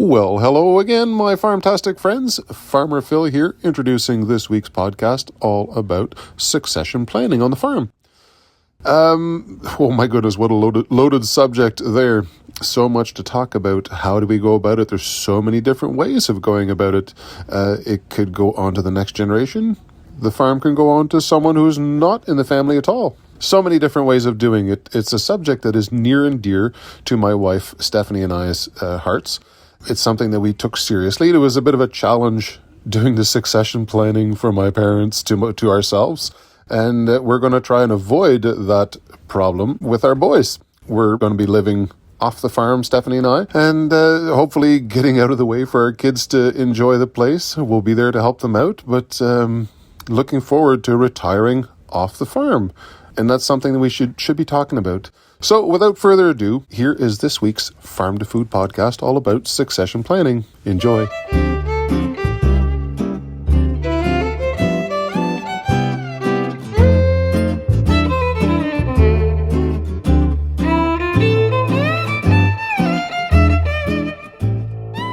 Well, hello again, my farmtastic friends. Farmer Phil here, introducing this week's podcast all about succession planning on the farm. Oh my goodness, what a loaded subject there. So much to talk about. How do we go about it? There's so many different ways of going about it. It could go on to the next generation. The farm can go on to someone who's not in the family at all. So many different ways of doing it. It's a subject that is near and dear to my wife, Stephanie, and I's hearts. It's something that we took seriously. It was a bit of a challenge doing the succession planning for my parents to ourselves. And we're going to try and avoid that problem with our boys. We're going to be living off the farm, Stephanie and I, and hopefully getting out of the way for our kids to enjoy the place. We'll be there to help them out, but looking forward to retiring off the farm. And that's something that we should be talking about. So without further ado, here is this week's Farm to Food podcast all about succession planning. Enjoy.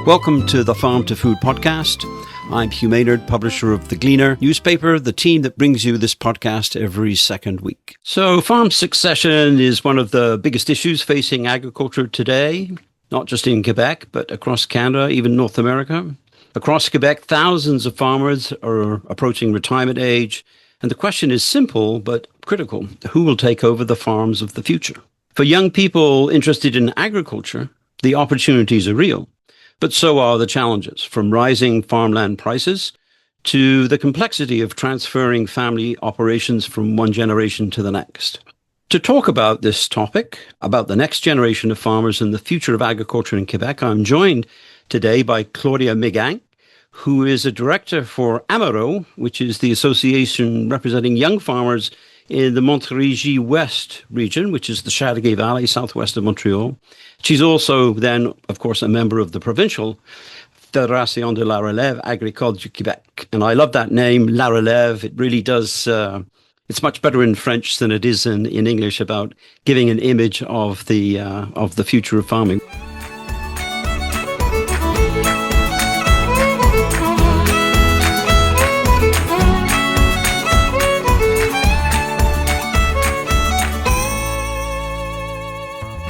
Welcome to the Farm to Food podcast. I'm Hugh Maynard, publisher of The Gleaner newspaper, the team that brings you this podcast every second week. So farm succession is one of the biggest issues facing agriculture today, not just in Quebec, but across Canada, even North America. Across Quebec, thousands of farmers are approaching retirement age, and the question is simple but critical. Who will take over the farms of the future? For young people interested in agriculture, the opportunities are real. But so are the challenges, from rising farmland prices to the complexity of transferring family operations from one generation to the next. To talk about this topic, about the next generation of farmers and the future of agriculture in Quebec, I'm joined today by Claudia Meganck, who is a director for Amaro, which is the association representing young farmers in the Montérégie West region, which is the Chateauguay Valley, southwest of Montreal. She's also then, of course, a member of the provincial Fédération de la Relève Agricole du Québec. And I love that name, La Relève. It really does, it's much better in French than it is in English about giving an image of the future of farming.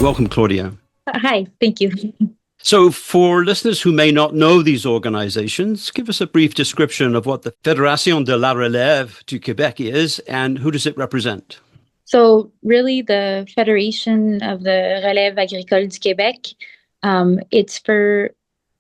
Welcome, Claudia. Hi, thank you. So for listeners who may not know these organizations, give us a brief description of what the Fédération de la Relève du Québec is and who does it represent? So really the Federation of the Relève Agricole du Québec, it's for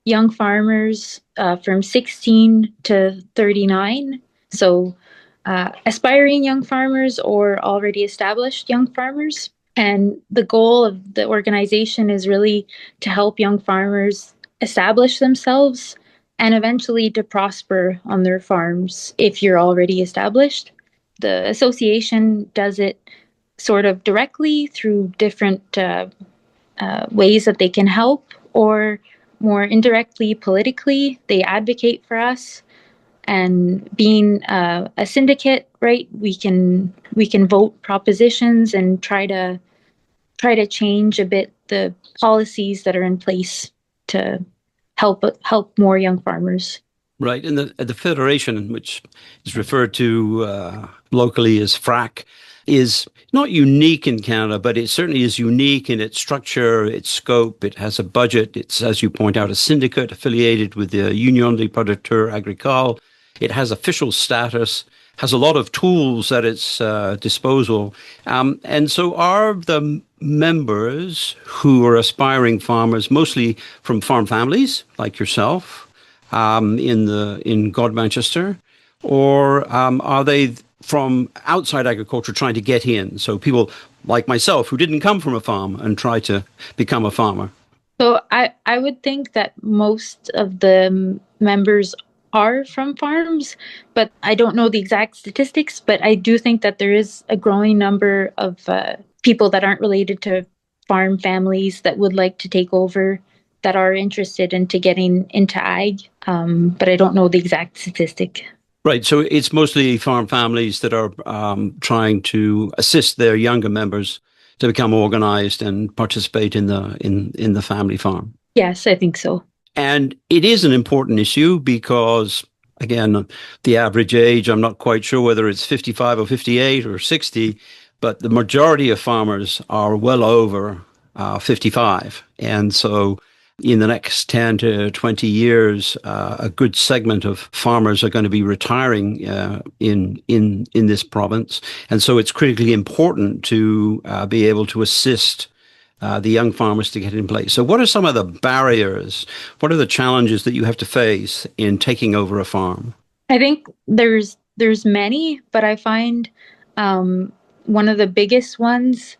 young farmers from 16 to 39. So aspiring young farmers or already established young farmers. And the goal of the organization is really to help young farmers establish themselves and eventually to prosper on their farms if you're already established. The association does it sort of directly through different ways that they can help, or more indirectly politically. They advocate for us. And being a syndicate, right, we can vote propositions and try to change a bit the policies that are in place to help more young farmers. Right, and the federation, which is referred to locally as FRAC, is not unique in Canada, but it certainly is unique in its structure, its scope. It has a budget. It's, as you point out, a syndicate affiliated with the Union des Producteurs Agricoles. It has official status, has a lot of tools at its disposal. And so are the members who are aspiring farmers, mostly from farm families like yourself in Godmanchester, or are they from outside agriculture trying to get in? So people like myself who didn't come from a farm and try to become a farmer. So I would think that most of the members are from farms, but I don't know the exact statistics, but I do think that there is a growing number of people that aren't related to farm families that would like to take over, that are interested into getting into ag, but I don't know the exact statistic. Right, so it's mostly farm families that are trying to assist their younger members to become organized and participate in the family farm. Yes, I think so. And it is an important issue because, again, the average age, I'm not quite sure whether it's 55 or 58 or 60, but the majority of farmers are well over 55. And so in the next 10 to 20 years, a good segment of farmers are going to be retiring in this province. And so it's critically important to be able to assist the young farmers to get in place. So what are some of the barriers? What are the challenges that you have to face in taking over a farm? I think there's many, but I find one of the biggest ones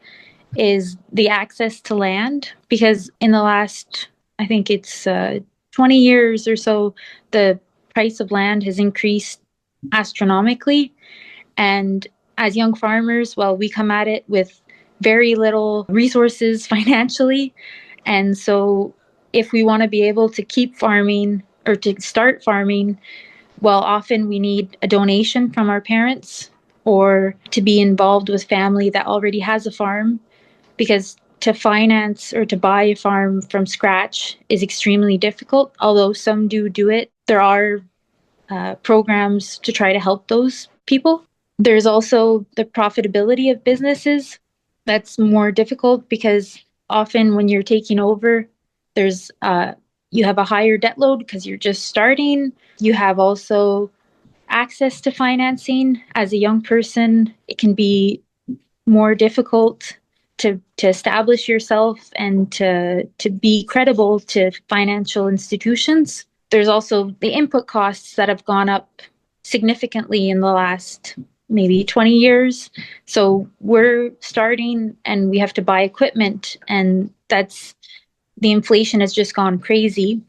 is the access to land, because in the last, I think it's 20 years or so, the price of land has increased astronomically. And as young farmers, well, we come at it with very little resources financially. And so if we want to be able to keep farming or to start farming, well, often we need a donation from our parents or to be involved with family that already has a farm, because to finance or to buy a farm from scratch is extremely difficult. Although some do it, there are programs to try to help those people. There's also the profitability of businesses. That's more difficult because often when you're taking over, there's you have a higher debt load because you're just starting. You have also access to financing. As a young person, it can be more difficult to establish yourself and to be credible to financial institutions. There's also the input costs that have gone up significantly in the last maybe 20 years. So we're starting and we have to buy equipment, and the inflation has just gone crazy.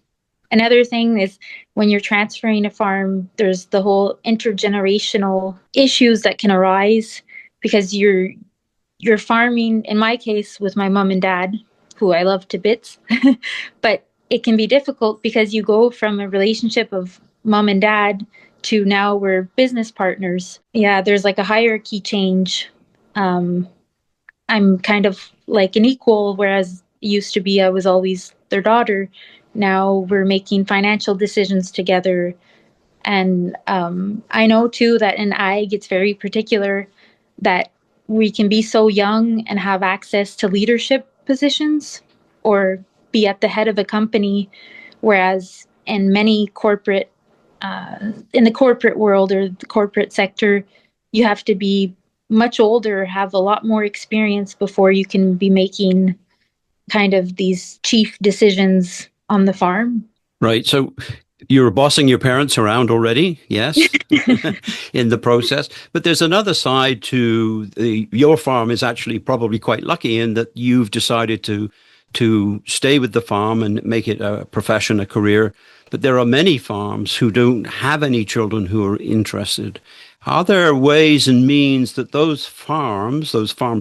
Another thing is when you're transferring a farm, there's the whole intergenerational issues that can arise because you're farming, in my case, with my mom and dad, who I love to bits, but it can be difficult because you go from a relationship of mom and dad to now we're business partners. Yeah, there's like a hierarchy change. I'm kind of like an equal, whereas it used to be I was always their daughter. Now we're making financial decisions together. And I know too that in ag, it's very particular that we can be so young and have access to leadership positions or be at the head of a company, whereas in many corporate in the corporate world or the corporate sector, you have to be much older, have a lot more experience before you can be making kind of these chief decisions on the farm. Right. So you were bossing your parents around already, yes, in the process. But there's another side to your farm is actually probably quite lucky in that you've decided to stay with the farm and make it a profession, a career. But there are many farms who don't have any children who are interested. Are there ways and means that those farm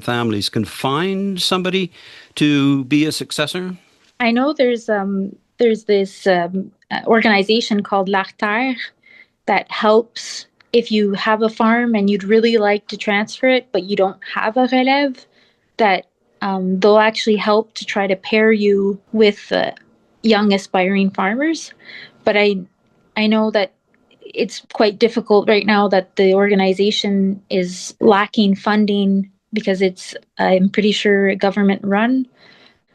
families can find somebody to be a successor? I know there's this organization called L'Artère that helps if you have a farm and you'd really like to transfer it, but you don't have a relève, that they'll actually help to try to pair you with young aspiring farmers. But I know that it's quite difficult right now that the organization is lacking funding because it's, I'm pretty sure, government run.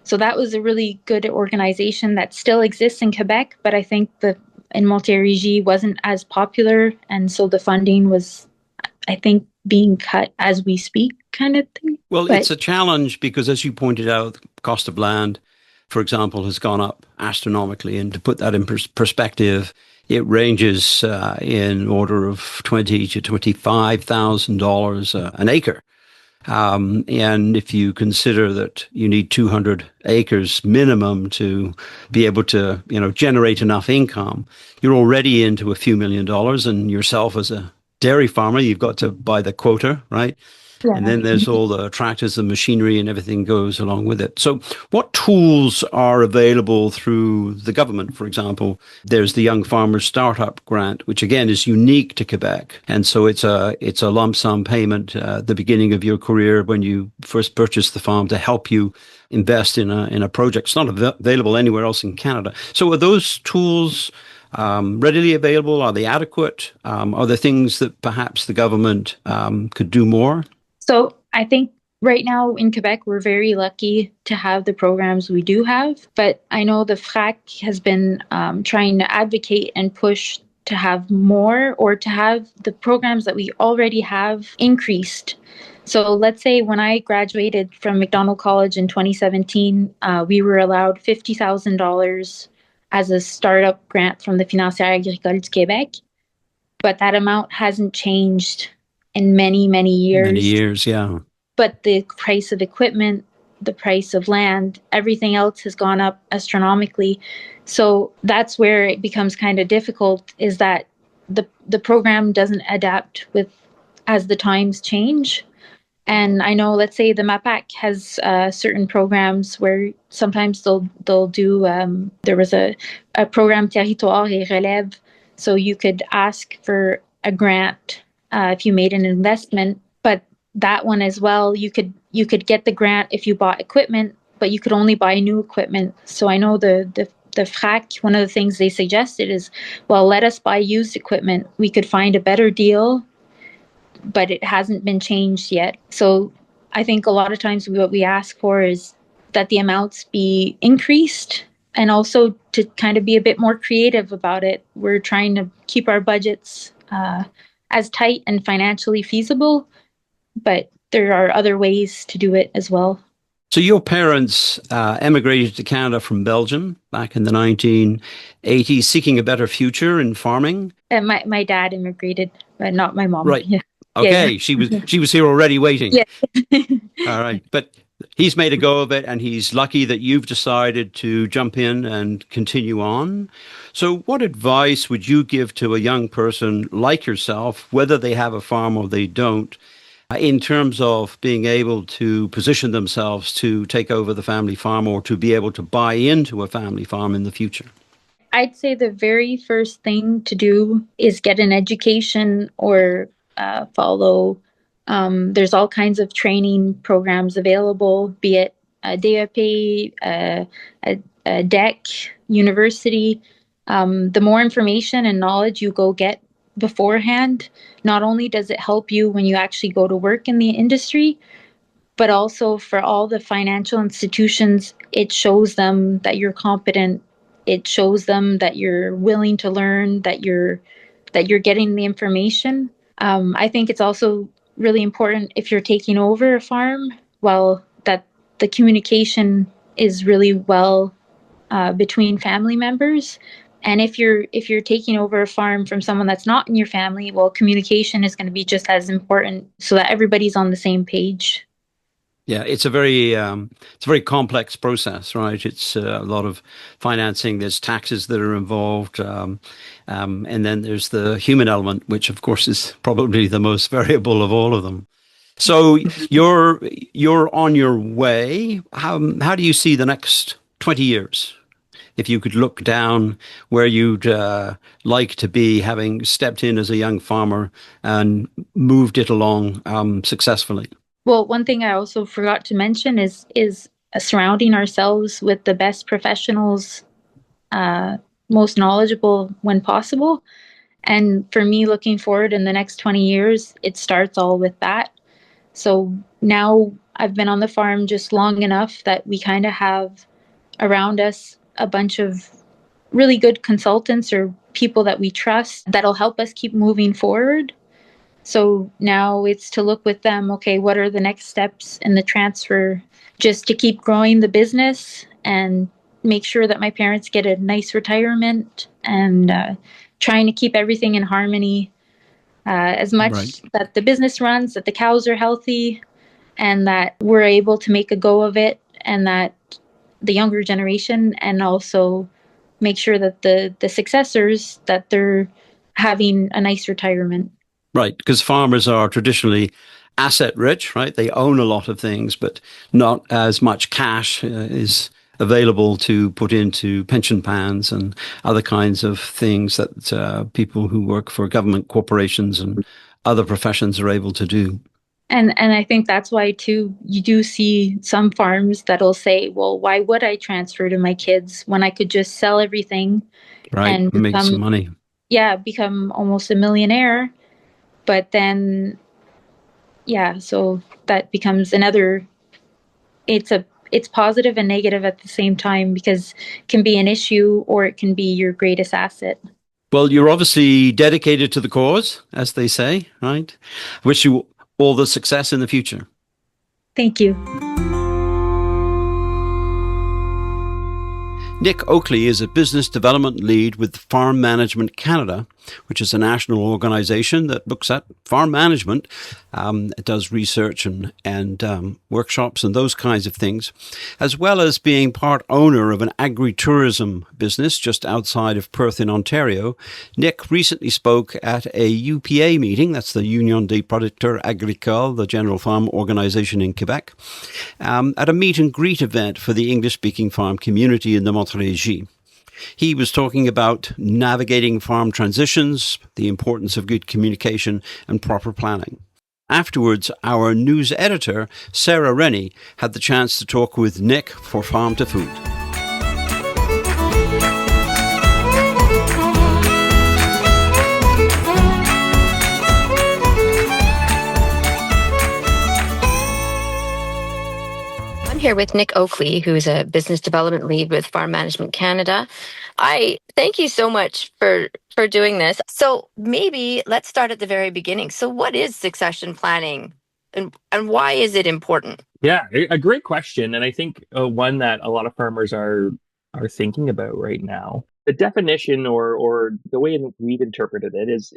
So that was a really good organization that still exists in Quebec, but I think that in Montérégie wasn't as popular. And so the funding was, I think, being cut as we speak kind of thing. Well, it's a challenge because, as you pointed out, the cost of land, for example, has gone up astronomically. And to put that in perspective, it ranges in order of $20,000 to $25,000 an acre. And if you consider that you need 200 acres minimum to be able to, generate enough income, you're already into a few $1 million. And yourself as a dairy farmer, you've got to buy the quota, right? And then there's all the tractors and machinery and everything goes along with it. So what tools are available through the government, for example? There's the Young Farmer Startup Grant, which again is unique to Quebec. And so it's a lump sum payment at the beginning of your career when you first purchase the farm to help you invest in a project. It's not available anywhere else in Canada. So are those tools readily available? Are they adequate? Are there things that perhaps the government could do more? So I think right now in Quebec, we're very lucky to have the programs we do have. But I know the FRAC has been trying to advocate and push to have more, or to have the programs that we already have increased. So let's say when I graduated from McDonald College in 2017, we were allowed $50,000 as a startup grant from the Financière Agricole du Québec. But that amount hasn't changed in many, many years. Many years, yeah. But the price of equipment, the price of land, everything else has gone up astronomically. So that's where it becomes kind of difficult, is that the program doesn't adapt with as the times change. And I know, let's say the MAPAC has certain programs where sometimes they'll do, there was a program Territoire et Relève, so you could ask for a grant if you made an investment. But that one as well, you could get the grant if you bought equipment, but you could only buy new equipment. So I know the FRAC, one of the things they suggested is, well, let us buy used equipment. We could find a better deal, but it hasn't been changed yet. So I think a lot of times what we ask for is that the amounts be increased, and also to kind of be a bit more creative about it. We're trying to keep our budgets as tight and financially feasible, but there are other ways to do it as well. So your parents emigrated to Canada from Belgium back in the 1980s, seeking a better future in farming? My dad immigrated, but not my mom. Right. Yeah. Okay, Yeah. she was here already waiting. Yeah. All right, but he's made a go of it, and he's lucky that you've decided to jump in and continue on. So what advice would you give to a young person like yourself, whether they have a farm or they don't, in terms of being able to position themselves to take over the family farm or to be able to buy into a family farm in the future? I'd say the very first thing to do is get an education, or follow. There's all kinds of training programs available, be it a DEP, a DEC, university. The more information and knowledge you go get beforehand, not only does it help you when you actually go to work in the industry, but also for all the financial institutions, it shows them that you're competent. It shows them that you're willing to learn, that you're getting the information. I think it's also really important, if you're taking over a farm, that the communication is really well between family members. And if you're taking over a farm from someone that's not in your family, well, communication is going to be just as important, so that everybody's on the same page. Yeah, it's a very complex process, right? It's a lot of financing. There's taxes that are involved, and then there's the human element, which of course is probably the most variable of all of them. So you're on your way. How do you see the next 20 years? If you could look down where you'd like to be, having stepped in as a young farmer and moved it along successfully. Well, one thing I also forgot to mention is surrounding ourselves with the best professionals, most knowledgeable when possible. And for me, looking forward in the next 20 years, it starts all with that. So now I've been on the farm just long enough that we kind of have around us a bunch of really good consultants or people that we trust that'll help us keep moving forward. So now it's to look with them, okay, what are the next steps in the transfer, just to keep growing the business and make sure that my parents get a nice retirement, and trying to keep everything in harmony, as much Right. that the business runs, that the cows are healthy, and that we're able to make a go of it, and that the younger generation, and also make sure that the successors, that they're having a nice retirement. Right, because farmers are traditionally asset rich, right? They own a lot of things, but not as much cash is available to put into pension plans and other kinds of things that people who work for government corporations and other professions are able to do. And I think that's why too you do see some farms that'll say, well, why would I transfer to my kids when I could just sell everything Right, and make some money. become almost a millionaire. But then so that becomes another, it's positive and negative at the same time, because it can be an issue or it can be your greatest asset. Well, you're obviously dedicated to the cause, as they say, right? Wish you all the success in the future. Thank you. Nick Oakley is a business development lead with Farm Management Canada, which is a national organization that looks at farm management. It does research and workshops and those kinds of things, as well as being part owner of an agri-tourism business just outside of Perth in Ontario. Nick recently spoke at a UPA meeting, that's the Union des Producteurs Agricoles, the general farm organization in Quebec, at a meet and greet event for the English-speaking farm community in the Montérégie. He was talking about navigating farm transitions, the importance of good communication and proper planning. Afterwards, our news editor, Sarah Rennie, had the chance to talk with Nick for Farm to Food. Here with Nick Oakley, who's a business development lead with Farm Management Canada. I thank you so much for doing this. So maybe let's start at the very beginning. So what is succession planning and why is it important? Yeah, a great question. And I think one that a lot of farmers are thinking about right now. The definition or the way we've interpreted it is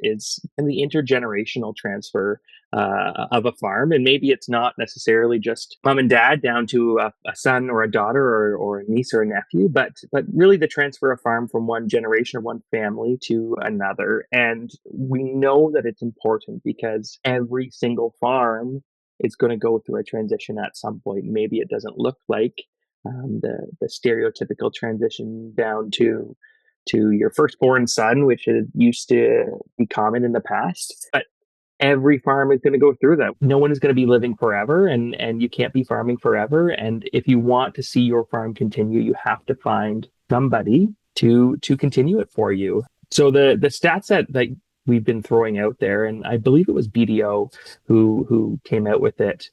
in the intergenerational transfer of a farm. And maybe it's not necessarily just mom and dad down to a son or a daughter or a niece or a nephew, but really the transfer of farm from one generation or one family to another. And we know that it's important because every single farm is going to go through a transition at some point. Maybe it doesn't look like the stereotypical transition down to your firstborn son, which used to be common in the past. But every farm is going to go through that. No one is going to be living forever, and you can't be farming forever. And if you want to see your farm continue, you have to find somebody to continue it for you. So the stats that we've been throwing out there, and I believe it was BDO who came out with it,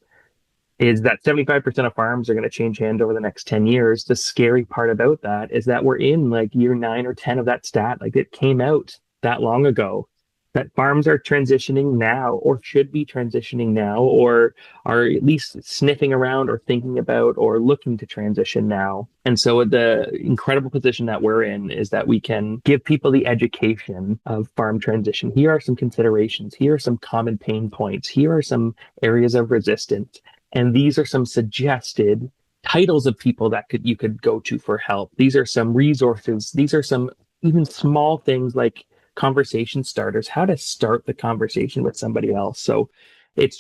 is that 75% of farms are going to change hands over the next 10 years. The scary part about that is that we're in like year 9 or 10 of that stat. Like it came out that long ago, that farms are transitioning now or should be transitioning now or are at least sniffing around or thinking about or looking to transition now. And so the incredible position that we're in is that we can give people the education of farm transition. Here are some considerations. Here are some common pain points. Here are some areas of resistance. And these are some suggested titles of people that you could go to for help. These are some resources. These are some even small things like conversation starters, how to start the conversation with somebody else. So it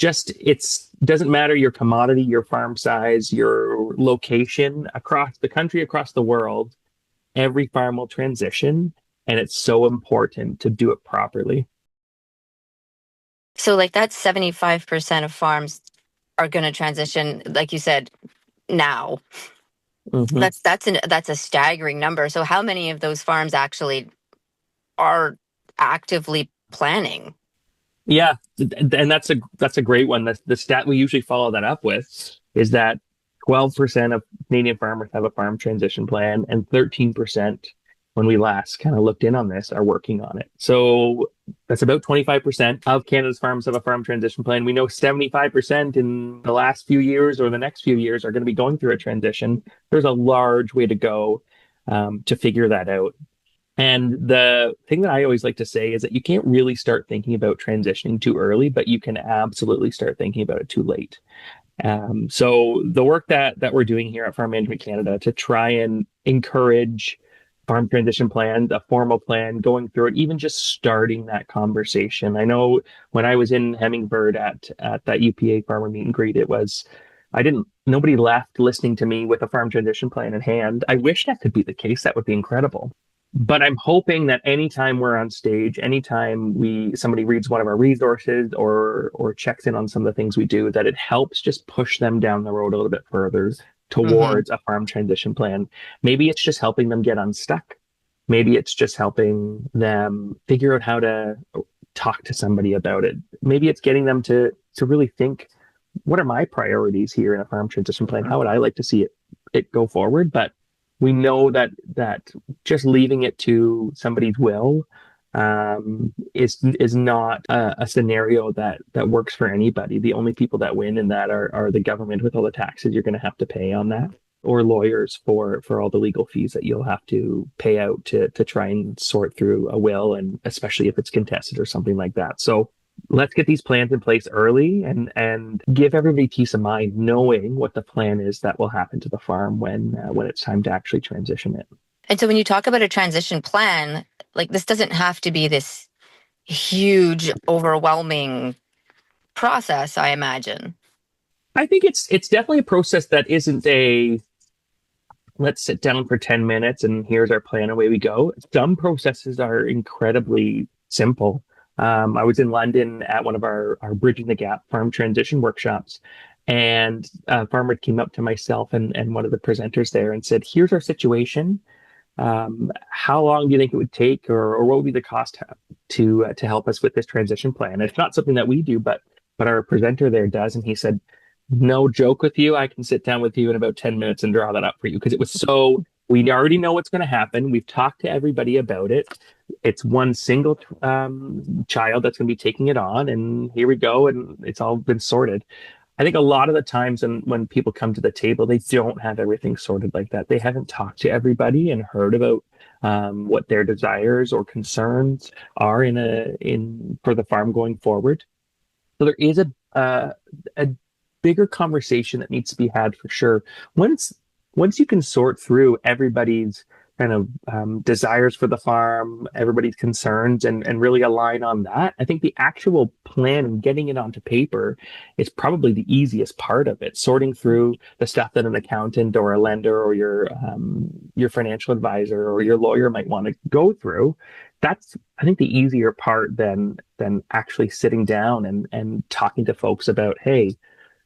doesn't matter your commodity, your farm size, your location across the country, across the world, every farm will transition. And it's so important to do it properly. So like that's 75% of farms are going to transition, like you said, now. Mm-hmm. That's a staggering number. So how many of those farms actually are actively planning? Yeah, and that's a great one. The stat we usually follow that up with is that 12% of Canadian farmers have a farm transition plan, and 13%, when we last kind of looked in on this, are working on it. So that's about 25% of Canada's farms have a farm transition plan. We know 75% in the last few years or the next few years are going to be going through a transition. There's a large way to go to figure that out. And the thing that I always like to say is that you can't really start thinking about transitioning too early, but you can absolutely start thinking about it too late. So the work that we're doing here at Farm Management Canada to try and encourage farm transition plan, a formal plan, going through it, even just starting that conversation. I know when I was in Hemingford at that UPA farmer meet and greet, nobody left listening to me with a farm transition plan in hand. I wish that could be the case. That would be incredible. But I'm hoping that anytime we're on stage, anytime somebody reads one of our resources or checks in on some of the things we do, that it helps just push them down the road a little bit further towards a farm transition plan. Maybe it's just helping them get unstuck. Maybe it's just helping them figure out how to talk to somebody about it. Maybe it's getting them to really think, what are my priorities here in a farm transition plan? How would I like to see it go forward? But we know that just leaving it to somebody's will is not a scenario that works for anybody. The only people that win in that are the government with all the taxes you're going to have to pay on that, or lawyers for all the legal fees that you'll have to pay out to try and sort through a will, and especially if it's contested or something like that. So let's get these plans in place early and give everybody peace of mind knowing what the plan is that will happen to the farm when it's time to actually transition it. And so when you talk about a transition plan, like, this doesn't have to be this huge, overwhelming process, I imagine. I think it's definitely a process that isn't let's sit down for 10 minutes and here's our plan, away we go. Some processes are incredibly simple. I was in London at one of our Bridging the Gap farm transition workshops, and a farmer came up to myself and one of the presenters there and said, here's our situation. How long do you think it would take, or what would be the cost to help us with this transition plan? It's not something that we do, but our presenter there does. And he said, no joke with you, I can sit down with you in about 10 minutes and draw that up for you, because it was so, we already know what's going to happen. We've talked to everybody about it. It's one single child that's going to be taking it on, and here we go, and it's all been sorted. I think a lot of the times when people come to the table, they don't have everything sorted like that. They haven't talked to everybody and heard about what their desires or concerns are for the farm going forward. So there is a bigger conversation that needs to be had for sure. Once you can sort through everybody's kind of desires for the farm, everybody's concerns, and really align on that, I think the actual plan and getting it onto paper is probably the easiest part of it. Sorting through the stuff that an accountant or a lender or your financial advisor or your lawyer might want to go through, that's, I think, the easier part than actually sitting down and talking to folks about, hey,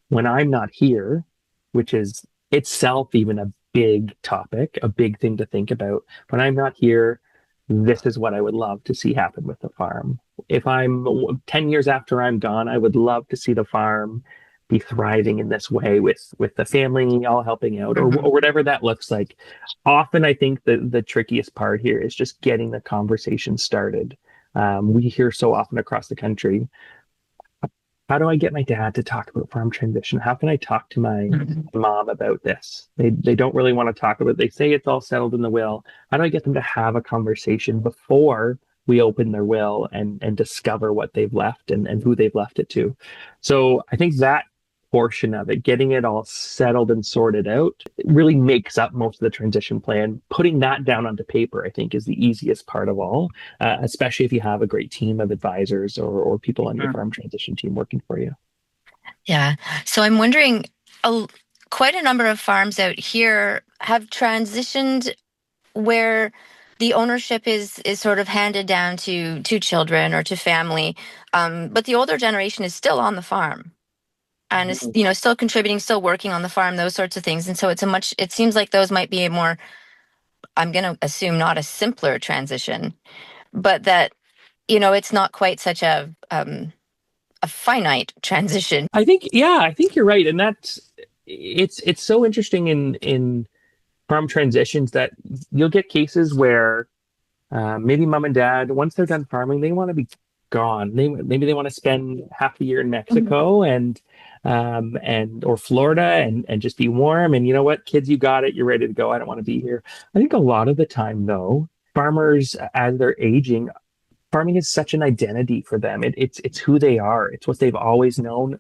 when I'm not here, which is itself even a big topic, a big thing to think about. When I'm not here, this is what I would love to see happen with the farm. If I'm 10 years after I'm gone, I would love to see the farm be thriving in this way with the family all helping out, or whatever that looks like. Often, I think the trickiest part here is just getting the conversation started. We hear so often across the country, how do I get my dad to talk about farm transition? How can I talk to my mom about this? They don't really want to talk about it. They say it's all settled in the will. How do I get them to have a conversation before we open their will and discover what they've left and who they've left it to? So I think that portion of it, getting it all settled and sorted out, it really makes up most of the transition plan. Putting that down onto paper, I think, is the easiest part of all, especially if you have a great team of advisors or people on your farm transition team working for you. Yeah. So I'm wondering, quite a number of farms out here have transitioned where the ownership is sort of handed down to children or to family, but the older generation is still on the farm. And is, still contributing, still working on the farm, those sorts of things. And so it seems like those might be a more, I'm going to assume, not a simpler transition, but that, it's not quite such a finite transition. I think you're right. And it's so interesting in farm transitions that you'll get cases where maybe mom and dad, once they're done farming, they want to be gone. Maybe they want to spend half the year in Mexico or Florida and just be warm. And you know what, kids, you got it. You're ready to go. I don't want to be here. I think a lot of the time, though, farmers, as they're aging, farming is such an identity for them. It's who they are. It's what they've always known.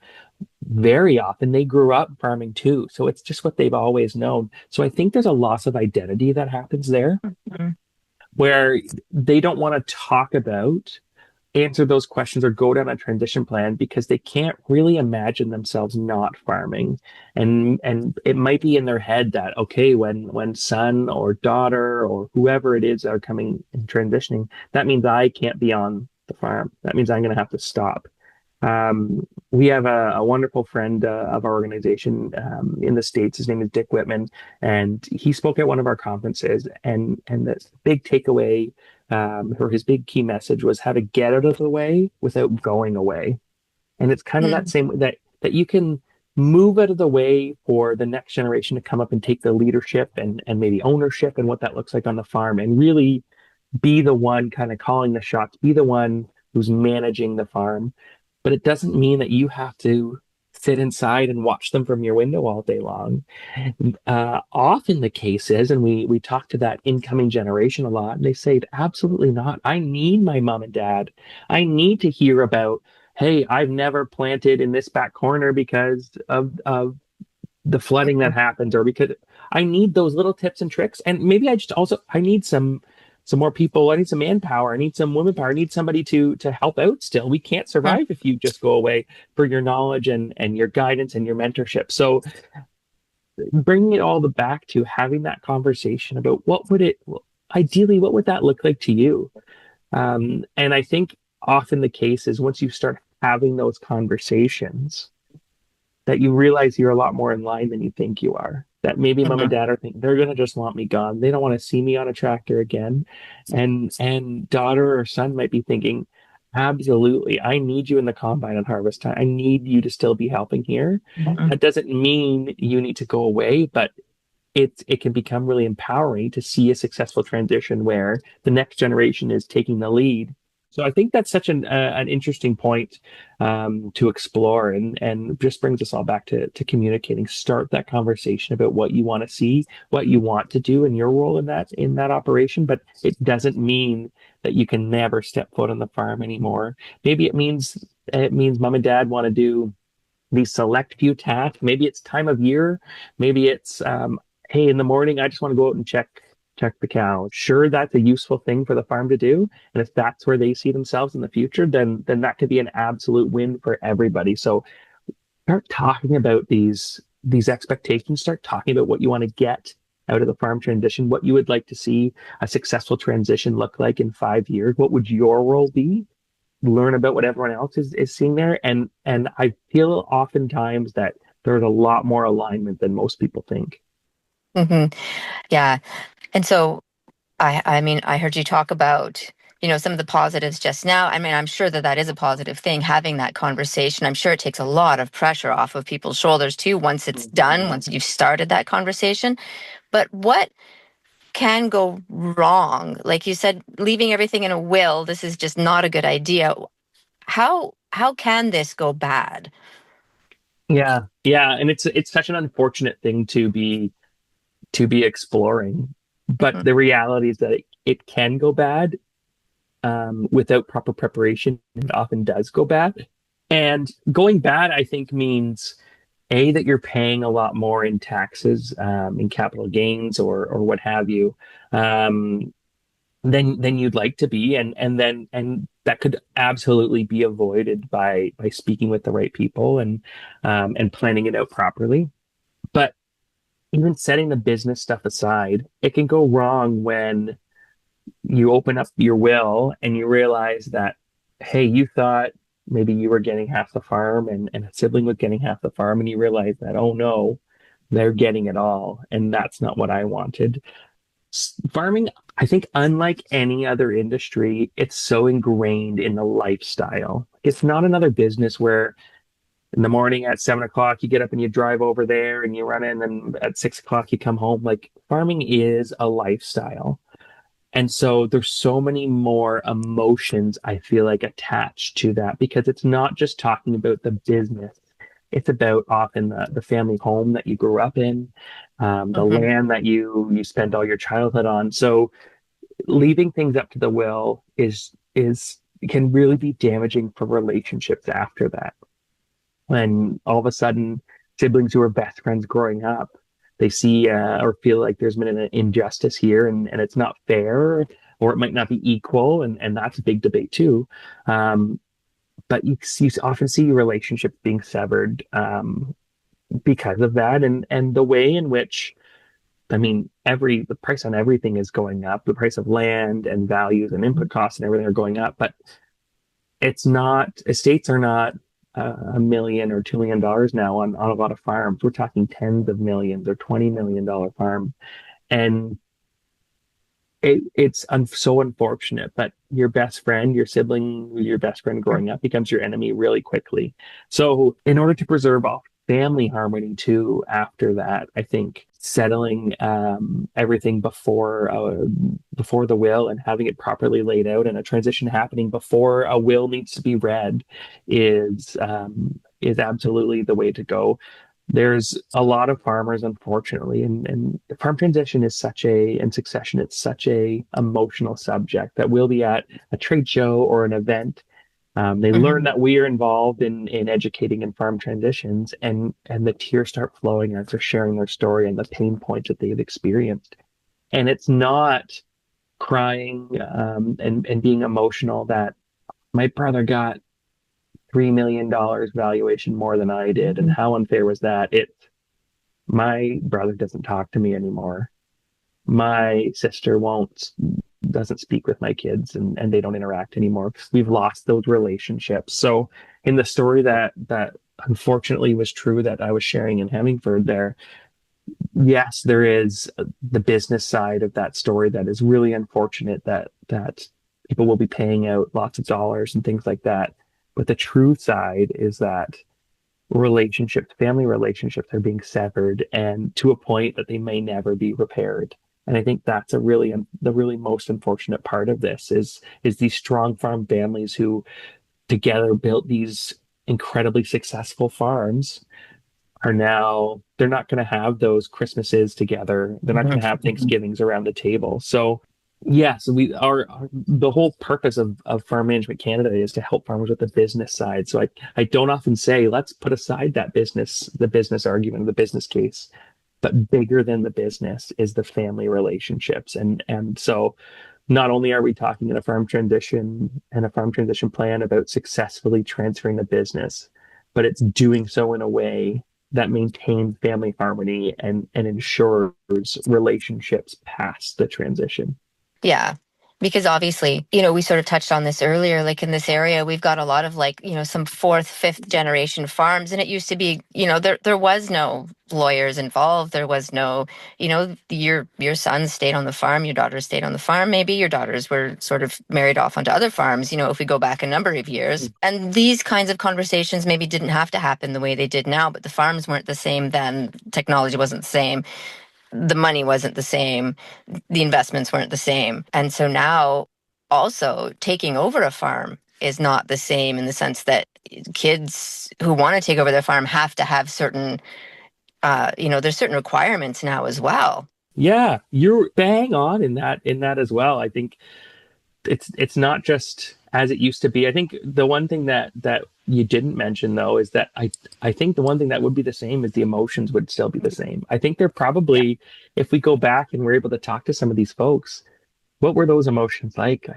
Very often they grew up farming too. So it's just what they've always known. So I think there's a loss of identity that happens there. where they don't want to talk about, answer those questions, or go down a transition plan because they can't really imagine themselves not farming. And it might be in their head that, okay, when son or daughter or whoever it is are coming and transitioning, that means I can't be on the farm. That means I'm going to have to stop. We have a wonderful friend of our organization in the States. His name is Dick Whitman, and he spoke at one of our conferences. And the big takeaway, or his big key message, was how to get out of the way without going away. And it's kind of that same that you can move out of the way for the next generation to come up and take the leadership and maybe ownership and what that looks like on the farm, and really be the one kind of calling the shots, be the one who's managing the farm. But it doesn't mean that you have to sit inside and watch them from your window all day long. Often the case is, and we talk to that incoming generation a lot, and they say, absolutely not. I need my mom and dad. I need to hear about, hey, I've never planted in this back corner because of the flooding that happens, or because I need those little tips and tricks. And maybe I need some more people. I need some manpower. I need some women power. I need somebody to help out still. We can't survive if you just go away for your knowledge and your guidance and your mentorship. So bringing it all back to having that conversation about what would that look like to you? And I think often the case is once you start having those conversations, that you realize you're a lot more in line than you think you are. That maybe mom and dad are thinking they're going to just want me gone. They don't want to see me on a tractor again. And daughter or son might be thinking, absolutely, I need you in the combine and harvest time. I need you to still be helping here. That doesn't mean you need to go away, but it can become really empowering to see a successful transition where the next generation is taking the lead. So I think that's such an interesting point to explore, and just brings us all back to communicating. Start that conversation about what you want to see, what you want to do in your role in that operation. But it doesn't mean that you can never step foot on the farm anymore. Maybe it means mom and dad want to do these select few tasks. Maybe it's time of year. Maybe it's hey, in the morning I just want to go out and check the cow. Sure, that's a useful thing for the farm to do. And if that's where they see themselves in the future, then that could be an absolute win for everybody. So start talking about these expectations, start talking about what you want to get out of the farm transition, what you would like to see a successful transition look like in 5 years. What would your role be? Learn about what everyone else is seeing there. And I feel oftentimes that there's a lot more alignment than most people think. Yeah. And so, I mean, I heard you talk about, some of the positives just now. I mean, I'm sure that is a positive thing, having that conversation. I'm sure it takes a lot of pressure off of people's shoulders too, once it's done, once you've started that conversation. But what can go wrong? Like you said, leaving everything in a will, this is just not a good idea. How can this go bad? Yeah. And it's such an unfortunate thing to be exploring. But the reality is that it can go bad without proper preparation. It often does go bad. And going bad, I think, means that you're paying a lot more in taxes, in capital gains, or what have you, than you'd like to be, and that could absolutely be avoided by speaking with the right people and planning it out properly. But even setting the business stuff aside, it can go wrong when you open up your will and you realize that, hey, you thought maybe you were getting half the farm and a sibling was getting half the farm, and you realize that, oh no, they're getting it all. And that's not what I wanted. Farming, I think, unlike any other industry, it's so ingrained in the lifestyle. It's not another business where in the morning at 7 o'clock, you get up and you drive over there and you run in, and at 6 o'clock, you come home. Like, farming is a lifestyle. And so there's so many more emotions, I feel like, attached to that, because it's not just talking about the business. It's about often the family home that you grew up in, the land that you spent all your childhood on. So leaving things up to the will can really be damaging for relationships after that. When all of a sudden siblings who are best friends growing up, they see or feel like there's been an injustice here, and it's not fair. or it might not be equal, and that's a big debate too. But you often see relationships being severed because of that, and the way in which, I mean, the price on everything is going up. The price of land and values and input costs and everything are going up, but estates are not $1 million or $2 million now on a lot of farms. We're talking tens of millions or $20 million farms. And it's so unfortunate, but your best friend, your sibling, your best friend growing up becomes your enemy really quickly. So in order to preserve all family harmony too, after that, I think settling everything before the will and having it properly laid out, and a transition happening before a will needs to be read is absolutely the way to go. There's a lot of farmers, unfortunately, and farm transition is and succession, it's such a emotional subject that we'll be at a trade show or an event. They learn that we are involved in educating in farm transitions, and the tears start flowing as they're sharing their story and the pain points that they've experienced. And it's not crying and being emotional that my brother got $3 million valuation more than I did, and how unfair was that? My brother doesn't talk to me anymore. My sister doesn't speak with my kids, and they don't interact anymore. We've lost those relationships. So in the story that unfortunately was true that I was sharing in Hemmingford there, yes, there is the business side of that story that is really unfortunate, that people will be paying out lots of dollars and things like that. But the true side is that family relationships are being severed, and to a point that they may never be repaired. And I think that's the really most unfortunate part of this is these strong farm families who together built these incredibly successful farms they're not going to have those Christmases together. They're not going to have Thanksgivings around the table. So yes, the whole purpose of Farm Management Canada is to help farmers with the business side. So I don't often say, let's put aside the business argument, the business case, but bigger than the business is the family relationships. And so not only are we talking in a farm transition and a farm transition plan about successfully transferring the business, but it's doing so in a way that maintains family harmony and ensures relationships past the transition. Yeah. Because obviously, we sort of touched on this earlier, like in this area, we've got a lot of some fourth, fifth generation farms. And it used to be, there was no lawyers involved. There was no, your sons stayed on the farm, your daughters stayed on the farm. Maybe your daughters were sort of married off onto other farms, if we go back a number of years. And these kinds of conversations maybe didn't have to happen the way they did now, but the farms weren't the same then. Technology wasn't the same. The money wasn't the same. The investments weren't the same. And so now also taking over a farm is not the same in the sense that kids who want to take over their farm have to have certain, there's certain requirements now as well. Yeah, you're bang on in that as well. I think it's not just as it used to be. I think the one thing that you didn't mention though is that I think the one thing that would be the same is the emotions would still be the same. I think they're probably, if we go back and we're able to talk to some of these folks, what were those emotions like?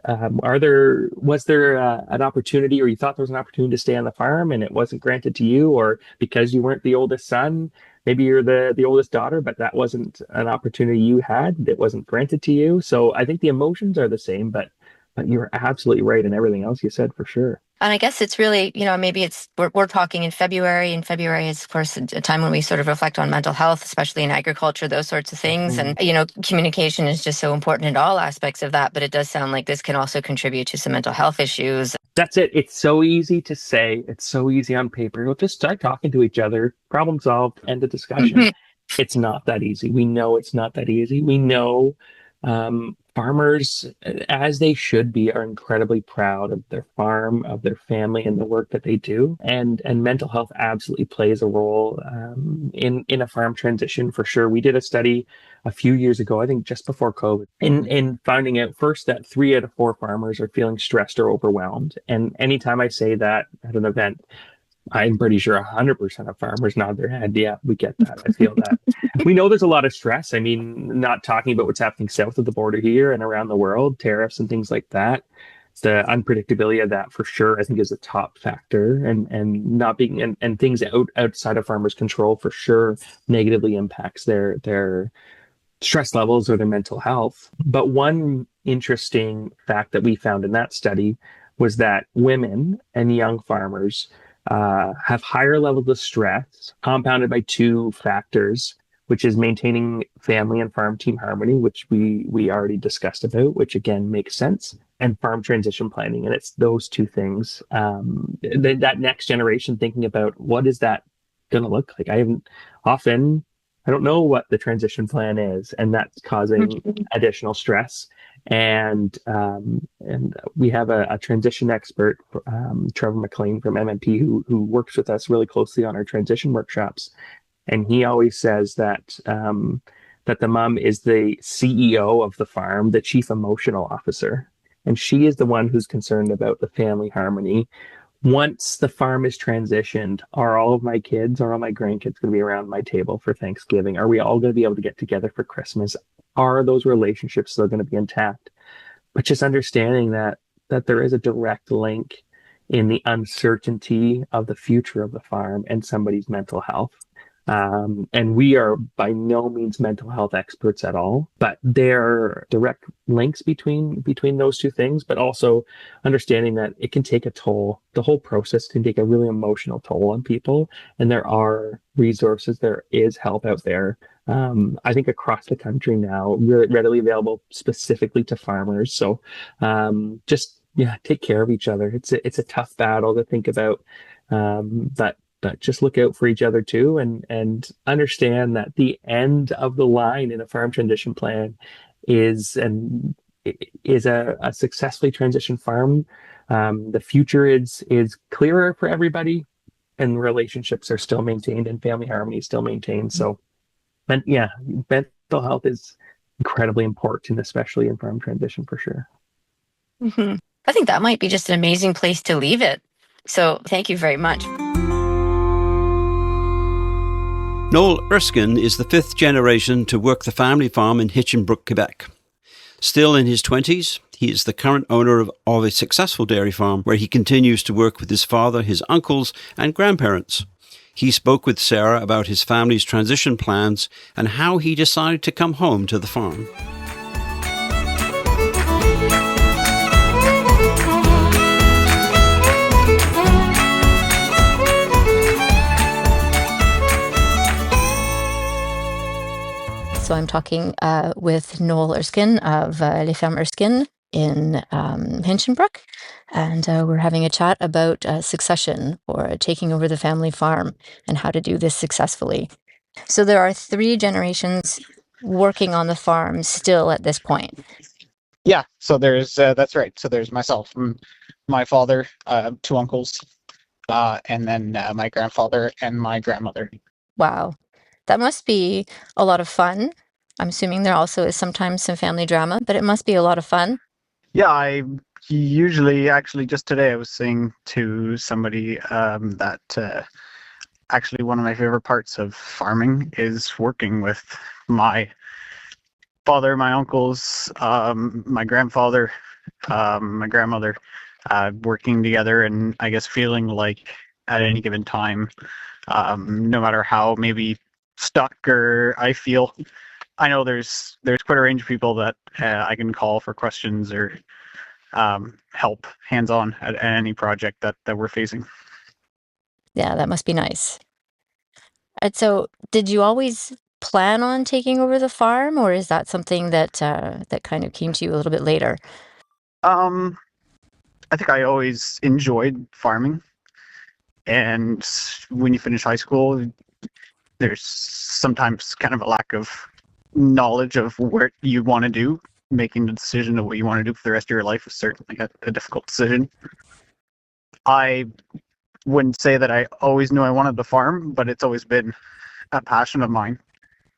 Was there an opportunity, or you thought there was an opportunity to stay on the farm and it wasn't granted to you, or because you weren't the oldest son, maybe you're the oldest daughter, but that wasn't an opportunity you had that wasn't granted to you. So I think the emotions are the same, but you're absolutely right in everything else you said, for sure. And I guess it's really, maybe we're talking in February, and February is, of course, a time when we sort of reflect on mental health, especially in agriculture, those sorts of things. And, communication is just so important in all aspects of that. But it does sound like this can also contribute to some mental health issues. That's it. It's so easy to say. It's so easy on paper. We'll just start talking to each other. Problem solved. End of discussion. It's not that easy. We know it's not that easy. We know farmers, as they should be, are incredibly proud of their farm, of their family, and the work that they do. And mental health absolutely plays a role in a farm transition, for sure. We did a study a few years ago, I think just before COVID, in finding out first that 3 out of 4 farmers are feeling stressed or overwhelmed. And anytime I say that at an event, I'm pretty sure 100% of farmers nod their head. Yeah, we get that. I feel that. We know there's a lot of stress. I mean, not talking about what's happening south of the border here and around the world, tariffs and things like that. The unpredictability of that for sure, I think, is a top factor, and not being and things outside of farmers' control for sure negatively impacts their stress levels or their mental health. But one interesting fact that we found in that study was that women and young farmers have higher levels of stress, compounded by two factors, which is maintaining family and farm team harmony, which we already discussed about, which again makes sense, and farm transition planning. And it's those two things. That next generation thinking about what is that going to look like. I don't know what the transition plan is, and that's causing additional stress. And we have a transition expert, Trevor McLean from MMP, who works with us really closely on our transition workshops. And he always says that that the mom is the CEO of the farm, the chief emotional officer, and she is the one who's concerned about the family harmony. Once the farm is transitioned, are all of my kids or all my grandkids going to be around my table for Thanksgiving? Are we all going to be able to get together for Christmas? Are those relationships still going to be intact? But just understanding that there is a direct link in the uncertainty of the future of the farm and somebody's mental health. And we are by no means mental health experts at all, but there are direct links between those two things, but also understanding that it can take a toll. The whole process can take a really emotional toll on people, and there are resources, there is help out there. I think across the country now, really readily available specifically to farmers. So just take care of each other. It's a tough battle to think about, but just look out for each other too, and understand that the end of the line in a farm transition plan is a successfully transitioned farm. The future is clearer for everybody, and relationships are still maintained, and family harmony is still maintained. So, mental health is incredibly important, especially in farm transition for sure. Mm-hmm. I think that might be just an amazing place to leave it. So thank you very much. Noel Erskine is the fifth generation to work the family farm in Hinchinbrook, Quebec. Still in his 20s, he is the current owner of a successful dairy farm where he continues to work with his father, his uncles and grandparents. He spoke with Sarah about his family's transition plans and how he decided to come home to the farm. So I'm talking with Noel Erskine of Les Fermes Erskine in Hinchinbrook, and we're having a chat about succession or taking over the family farm and how to do this successfully. So there are 3 generations working on the farm still at this point. Yeah, so there's that's right. So there's myself, my father, 2 uncles, and then my grandfather and my grandmother. Wow. That must be a lot of fun. I'm assuming there also is sometimes some family drama, but it must be a lot of fun. Yeah, I usually, actually, just today I was saying to somebody that actually one of my favorite parts of farming is working with my father, my uncles, my grandfather, my grandmother, working together, and I guess feeling like at any given time, no matter how maybe stuck or I feel, I know there's quite a range of people that I can call for questions or help hands-on at any project that we're facing. Yeah, that must be nice. And so, did you always plan on taking over the farm, or is that something that that kind of came to you a little bit later? I think I always enjoyed farming, and when you finish high school, there's sometimes kind of a lack of knowledge of what you want to do. Making the decision of what you want to do for the rest of your life is certainly a difficult decision. I wouldn't say that I always knew I wanted to farm, but it's always been a passion of mine.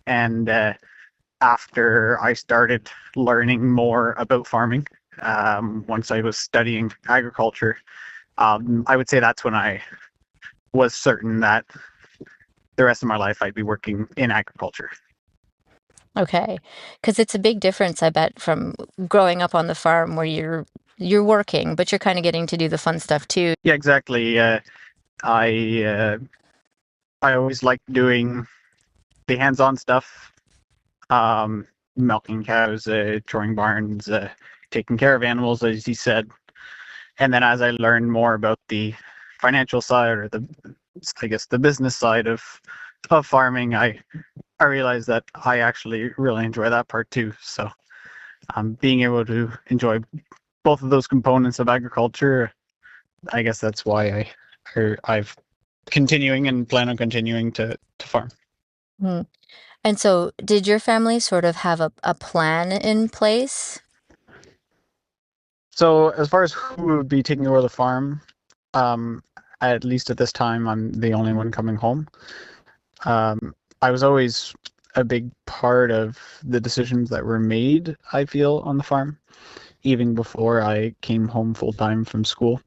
And after I started learning more about farming, once I was studying agriculture, I would say that's when I was certain that the rest of my life I'd be working in agriculture. Okay, because it's a big difference, I bet, from growing up on the farm where you're working, but you're kind of getting to do the fun stuff too. Yeah, exactly. I always liked doing the hands-on stuff, milking cows, touring barns, taking care of animals, as you said. And then as I learned more about the financial side, or the business side of farming, I realized that I actually really enjoy that part too. So being able to enjoy both of those components of agriculture, I guess that's why I've continuing and plan on continuing to farm. Hmm. And so, did your family sort of have a plan in place? So as far as who would be taking over the farm, at least at this time, I'm the only one coming home. I was always a big part of the decisions that were made, I feel, on the farm, even before I came home full time from school.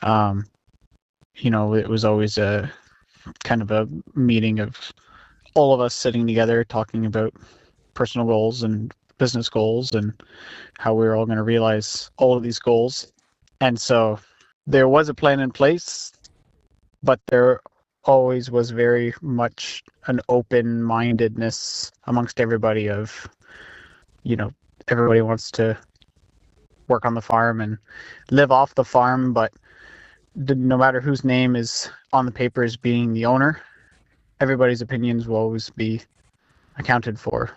It was always a kind of a meeting of all of us sitting together talking about personal goals and business goals and how we were all going to realize all of these goals. And so there was a plan in place, but there always was very much an open-mindedness amongst everybody of, everybody wants to work on the farm and live off the farm, but no matter whose name is on the paper as being the owner, everybody's opinions will always be accounted for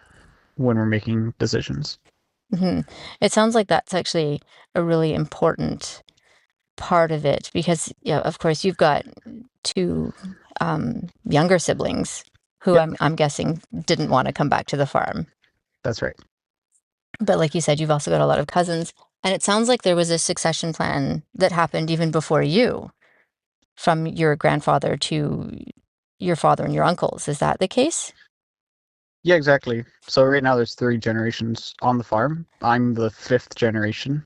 when we're making decisions. Hmm. It sounds like that's actually a really important part of it because, yeah, of course, you've got two younger siblings who Yep. I'm guessing didn't want to come back to the farm. That's right. But like you said, you've also got a lot of cousins. And it sounds like there was a succession plan that happened even before you, from your grandfather to your father and your uncles. Is that the case? Yeah, exactly. So right now there's 3 generations on the farm. I'm the 5th generation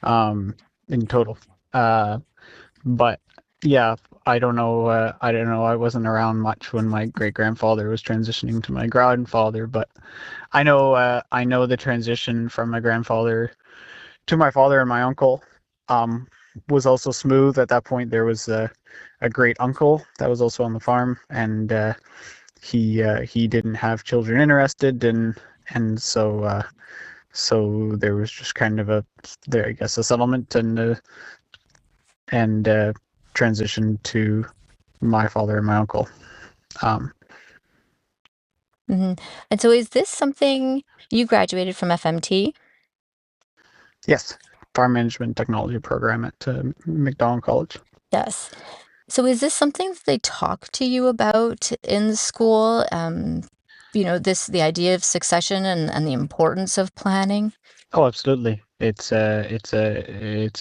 in total. But yeah, I don't know. I wasn't around much when my great grandfather was transitioning to my grandfather, but I know the transition from my grandfather to my father and my uncle was also smooth. At that point, there was a great uncle that was also on the farm, and he didn't have children interested, and so there was just kind of a settlement and transition to my father and my uncle. Mm-hmm. And so is this something you graduated from FMT? Yes, farm management technology program at McDonald College. Yes. So is this something that they talk to you about in school? The idea of succession and the importance of planning? Oh, absolutely. It's a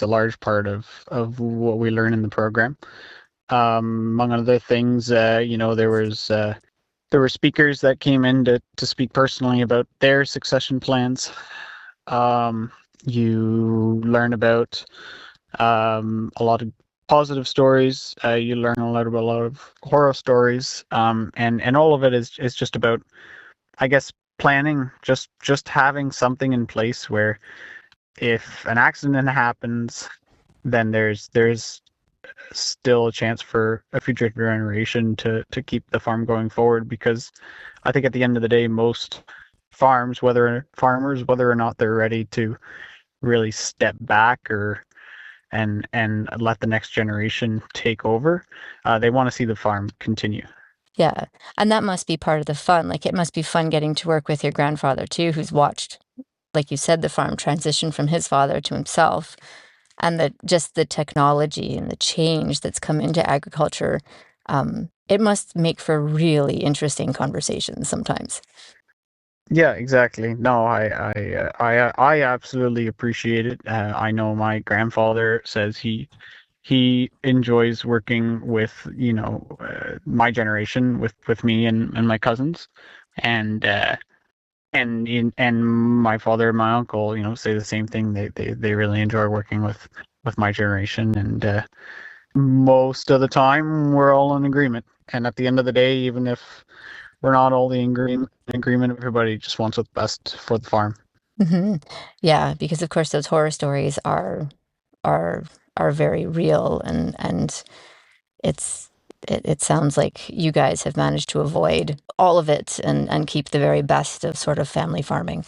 large part of what we learn in the program. Among other things, there were speakers that came in to speak personally about their succession plans. You learn about a lot of positive stories. You learn a lot of horror stories, and all of it is just about, I guess, planning. Just having something in place where if an accident happens, then there's still a chance for a future generation to keep the farm going forward, because I think at the end of the day, most farmers, whether or not they're ready to really step back and let the next generation take over, they want to see the farm continue. Yeah. And that must be part of the fun. Like, it must be fun getting to work with your grandfather too, who's watched, like you said, the farm transition from his father to himself, and just the technology and the change that's come into agriculture. It must make for really interesting conversations sometimes. Yeah, exactly. No, I absolutely appreciate it. I know my grandfather says he enjoys working with my generation, with me and my cousins, and and my father and my uncle say the same thing. They really enjoy working with my generation, and most of the time we're all in agreement. And at the end of the day, even if we're not all in agreement, everybody just wants what's best for the farm. Hmm. Yeah, because of course those horror stories are are very real, and it's it sounds like you guys have managed to avoid all of it and keep the very best of sort of family farming.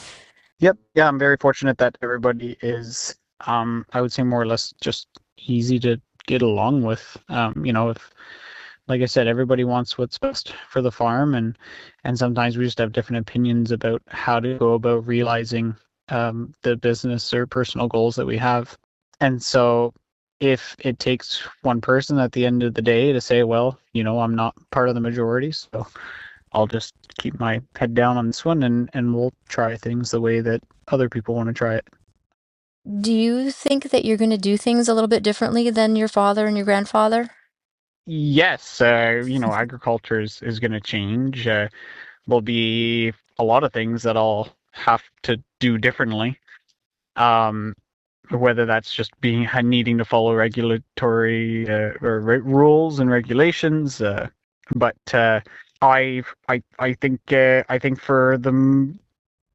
Yep. Yeah, I'm very fortunate that everybody is, I would say more or less just easy to get along with. If, like I said, everybody wants what's best for the farm, and sometimes we just have different opinions about how to go about realizing the business or personal goals that we have. And so if it takes one person at the end of the day to say, well, I'm not part of the majority, so I'll just keep my head down on this one, and we'll try things the way that other people want to try it. Do you think that you're going to do things a little bit differently than your father and your grandfather? Yes, agriculture is going to change. There'll be a lot of things that I'll have to do differently. Whether that's just needing to follow regulatory rules and regulations, but I think for the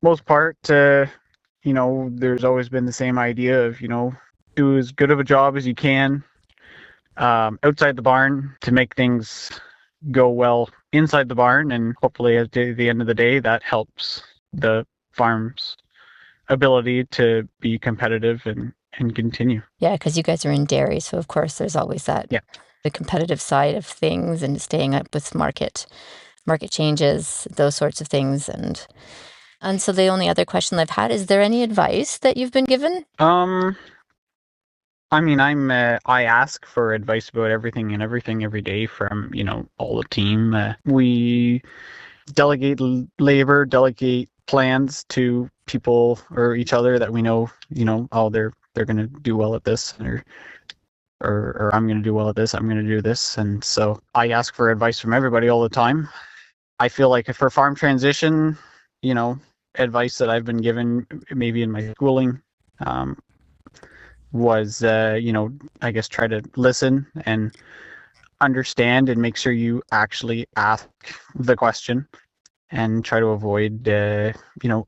most part, there's always been the same idea of do as good of a job as you can outside the barn to make things go well inside the barn, and hopefully at the end of the day that helps the farm's ability to be competitive and continue. Yeah, because you guys are in dairy, so of course there's always that Yeah. the competitive side of things and staying up with market changes, those sorts of things. And so the only other question I've had, is there any advice that you've been given? I mean, I ask for advice about everything and everything every day from all the team. We delegate labor, delegate plans to people or each other that we know. Oh, they're gonna do well at this, or I'm gonna do well at this. I'm gonna do this, and so I ask for advice from everybody all the time. I feel like for farm transition, advice that I've been given maybe in my schooling was, I guess try to listen and understand and make sure you actually ask the question and try to avoid,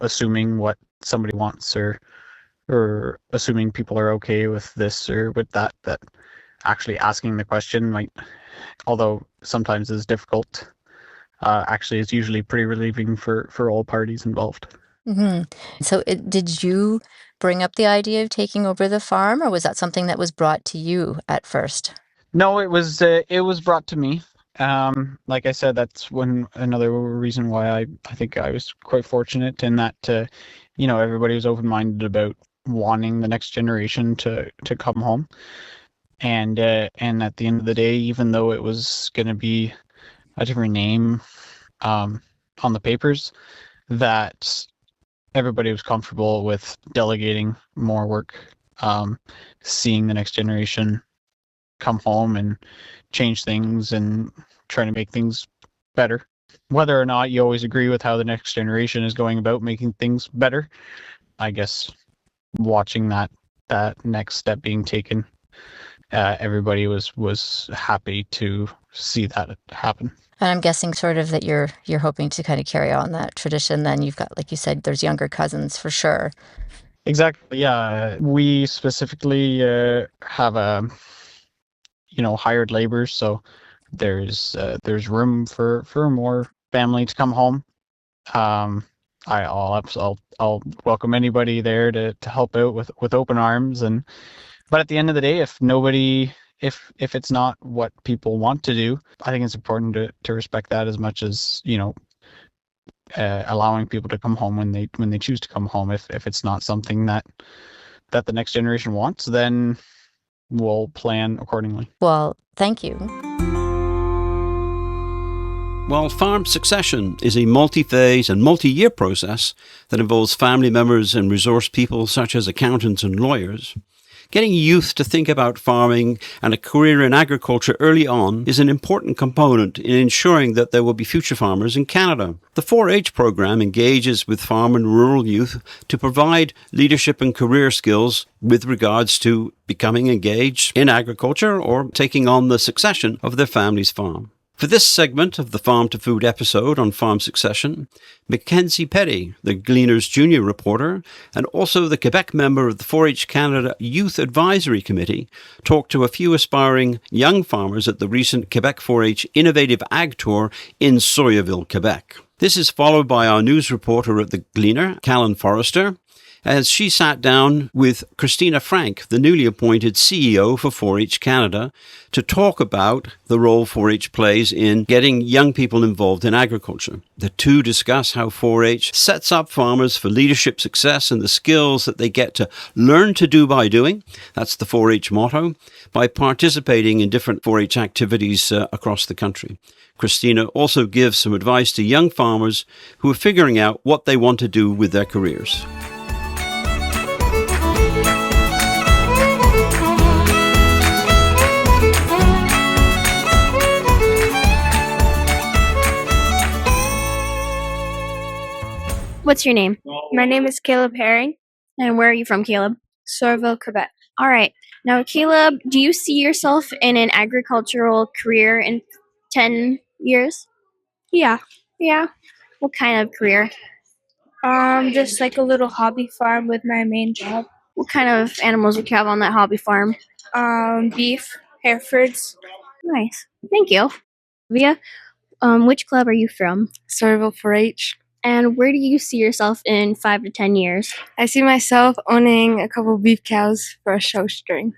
assuming what somebody wants or assuming people are okay with this or with that actually asking the question might, although sometimes is difficult, actually is usually pretty relieving for all parties involved. Mm-hmm. So did you bring up the idea of taking over the farm, or was that something that was brought to you at first? No, it was brought to me. Like I said, that's another reason why I think I was quite fortunate in that, everybody was open-minded about wanting the next generation to come home. And at the end of the day, even though it was going to be a different name on the papers, that everybody was comfortable with delegating more work, seeing the next generation come home and change things and trying to make things better. Whether or not you always agree with how the next generation is going about making things better, I guess watching that next step being taken, everybody was happy to see that happen. And I'm guessing sort of that you're hoping to kind of carry on that tradition. Then you've got, like you said, there's younger cousins for sure. Exactly. Yeah, we specifically have hired labor, so there's room for more family to come home. I'll welcome anybody there to help out with open arms, but at the end of the day, if it's not what people want to do, I think it's important to respect that as much as allowing people to come home when they choose to come home. If it's not something that the next generation wants, then we'll plan accordingly. Well, thank you. Well, farm succession is a multi-phase and multi-year process that involves family members and resource people such as accountants and lawyers, Getting youth to think about farming and a career in agriculture early on is an important component in ensuring that there will be future farmers in Canada. The 4-H program engages with farm and rural youth to provide leadership and career skills with regards to becoming engaged in agriculture or taking on the succession of their family's farm. For this segment of the Farm to Food episode on farm succession, Mackenzie Peddie, the Gleaner's junior reporter, and also the Quebec member of the 4-H Canada Youth Advisory Committee, talked to a few aspiring young farmers at the recent Quebec 4-H Innovative Ag Tour in Sawyerville, Quebec. This is followed by our news reporter at the Gleaner, Callan Forrester, as she sat down with Christina Franc, the newly appointed CEO for 4-H Canada, to talk about the role 4-H plays in getting young people involved in agriculture. The two discuss how 4-H sets up farmers for leadership success and the skills that they get to learn to do by doing. That's the 4-H motto, by participating in different 4-H activities across the country. Christina also gives some advice to young farmers who are figuring out what they want to do with their careers. What's your name? My name is Caleb Herring. And where are you from, Caleb? Sawyerville, Quebec. All right. Now, Caleb, do you see yourself in an agricultural career in 10 years? Yeah. Yeah? What kind of career? Just like a little hobby farm with my main job. What kind of animals would you have on that hobby farm? Beef, Herefords. Nice. Thank you. Via, which club are you from? Sawyerville 4-H. And where do you see yourself in 5 to 10 years? I see myself owning a couple beef cows for a show string.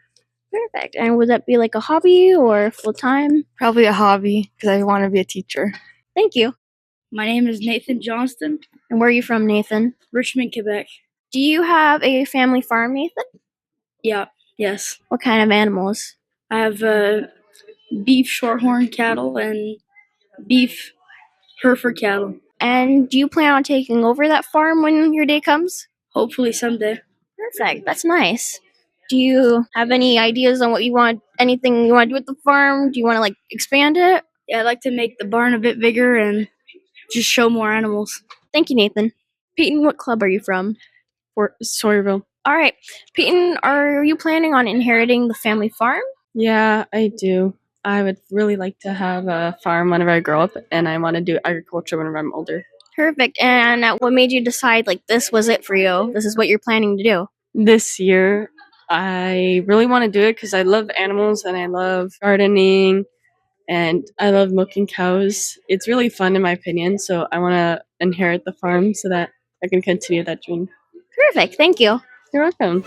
Perfect. And would that be like a hobby or full-time? Probably a hobby because I want to be a teacher. Thank you. My name is Nathan Johnston. And where are you from, Nathan? Richmond, Quebec. Do you have a family farm, Nathan? Yeah, yes. What kind of animals? I have beef shorthorn cattle and beef Hereford cattle. And do you plan on taking over that farm when your day comes? Hopefully someday. Perfect. That's nice. Do you have any ideas on anything you want to do with the farm? Do you want to expand it? Yeah, I'd like to make the barn a bit bigger and just show more animals. Thank you, Nathan. Peyton, what club are you from? Sawyerville. All right. Peyton, are you planning on inheriting the family farm? Yeah, I do. I would really like to have a farm whenever I grow up, and I want to do agriculture whenever I'm older. Perfect. And what made you decide this was it for you? This is what you're planning to do? This year, I really want to do it because I love animals and I love gardening and I love milking cows. It's really fun in my opinion, so I want to inherit the farm so that I can continue that dream. Perfect. Thank you. You're welcome.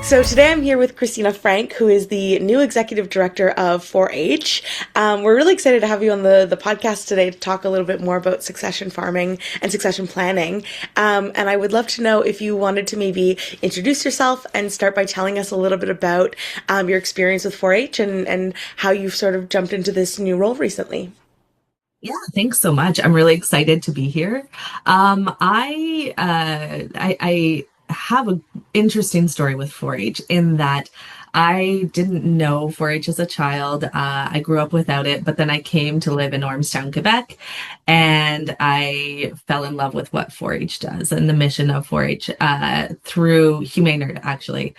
So today I'm here with Christina Franc, who is the new executive director of 4-H. We're really excited to have you on the podcast today to talk a little bit more about succession farming and succession planning. And I would love to know if you wanted to maybe introduce yourself and start by telling us a little bit about your experience with 4-H and how you've sort of jumped into this new role recently. Yeah, thanks so much. I'm really excited to be here. I have an interesting story with 4-H in that I didn't know 4-H as a child. I grew up without it, but then I came to live in Ormstown, Quebec, and I fell in love with what 4-H does and the mission of 4-H through Hugh Maynard, actually.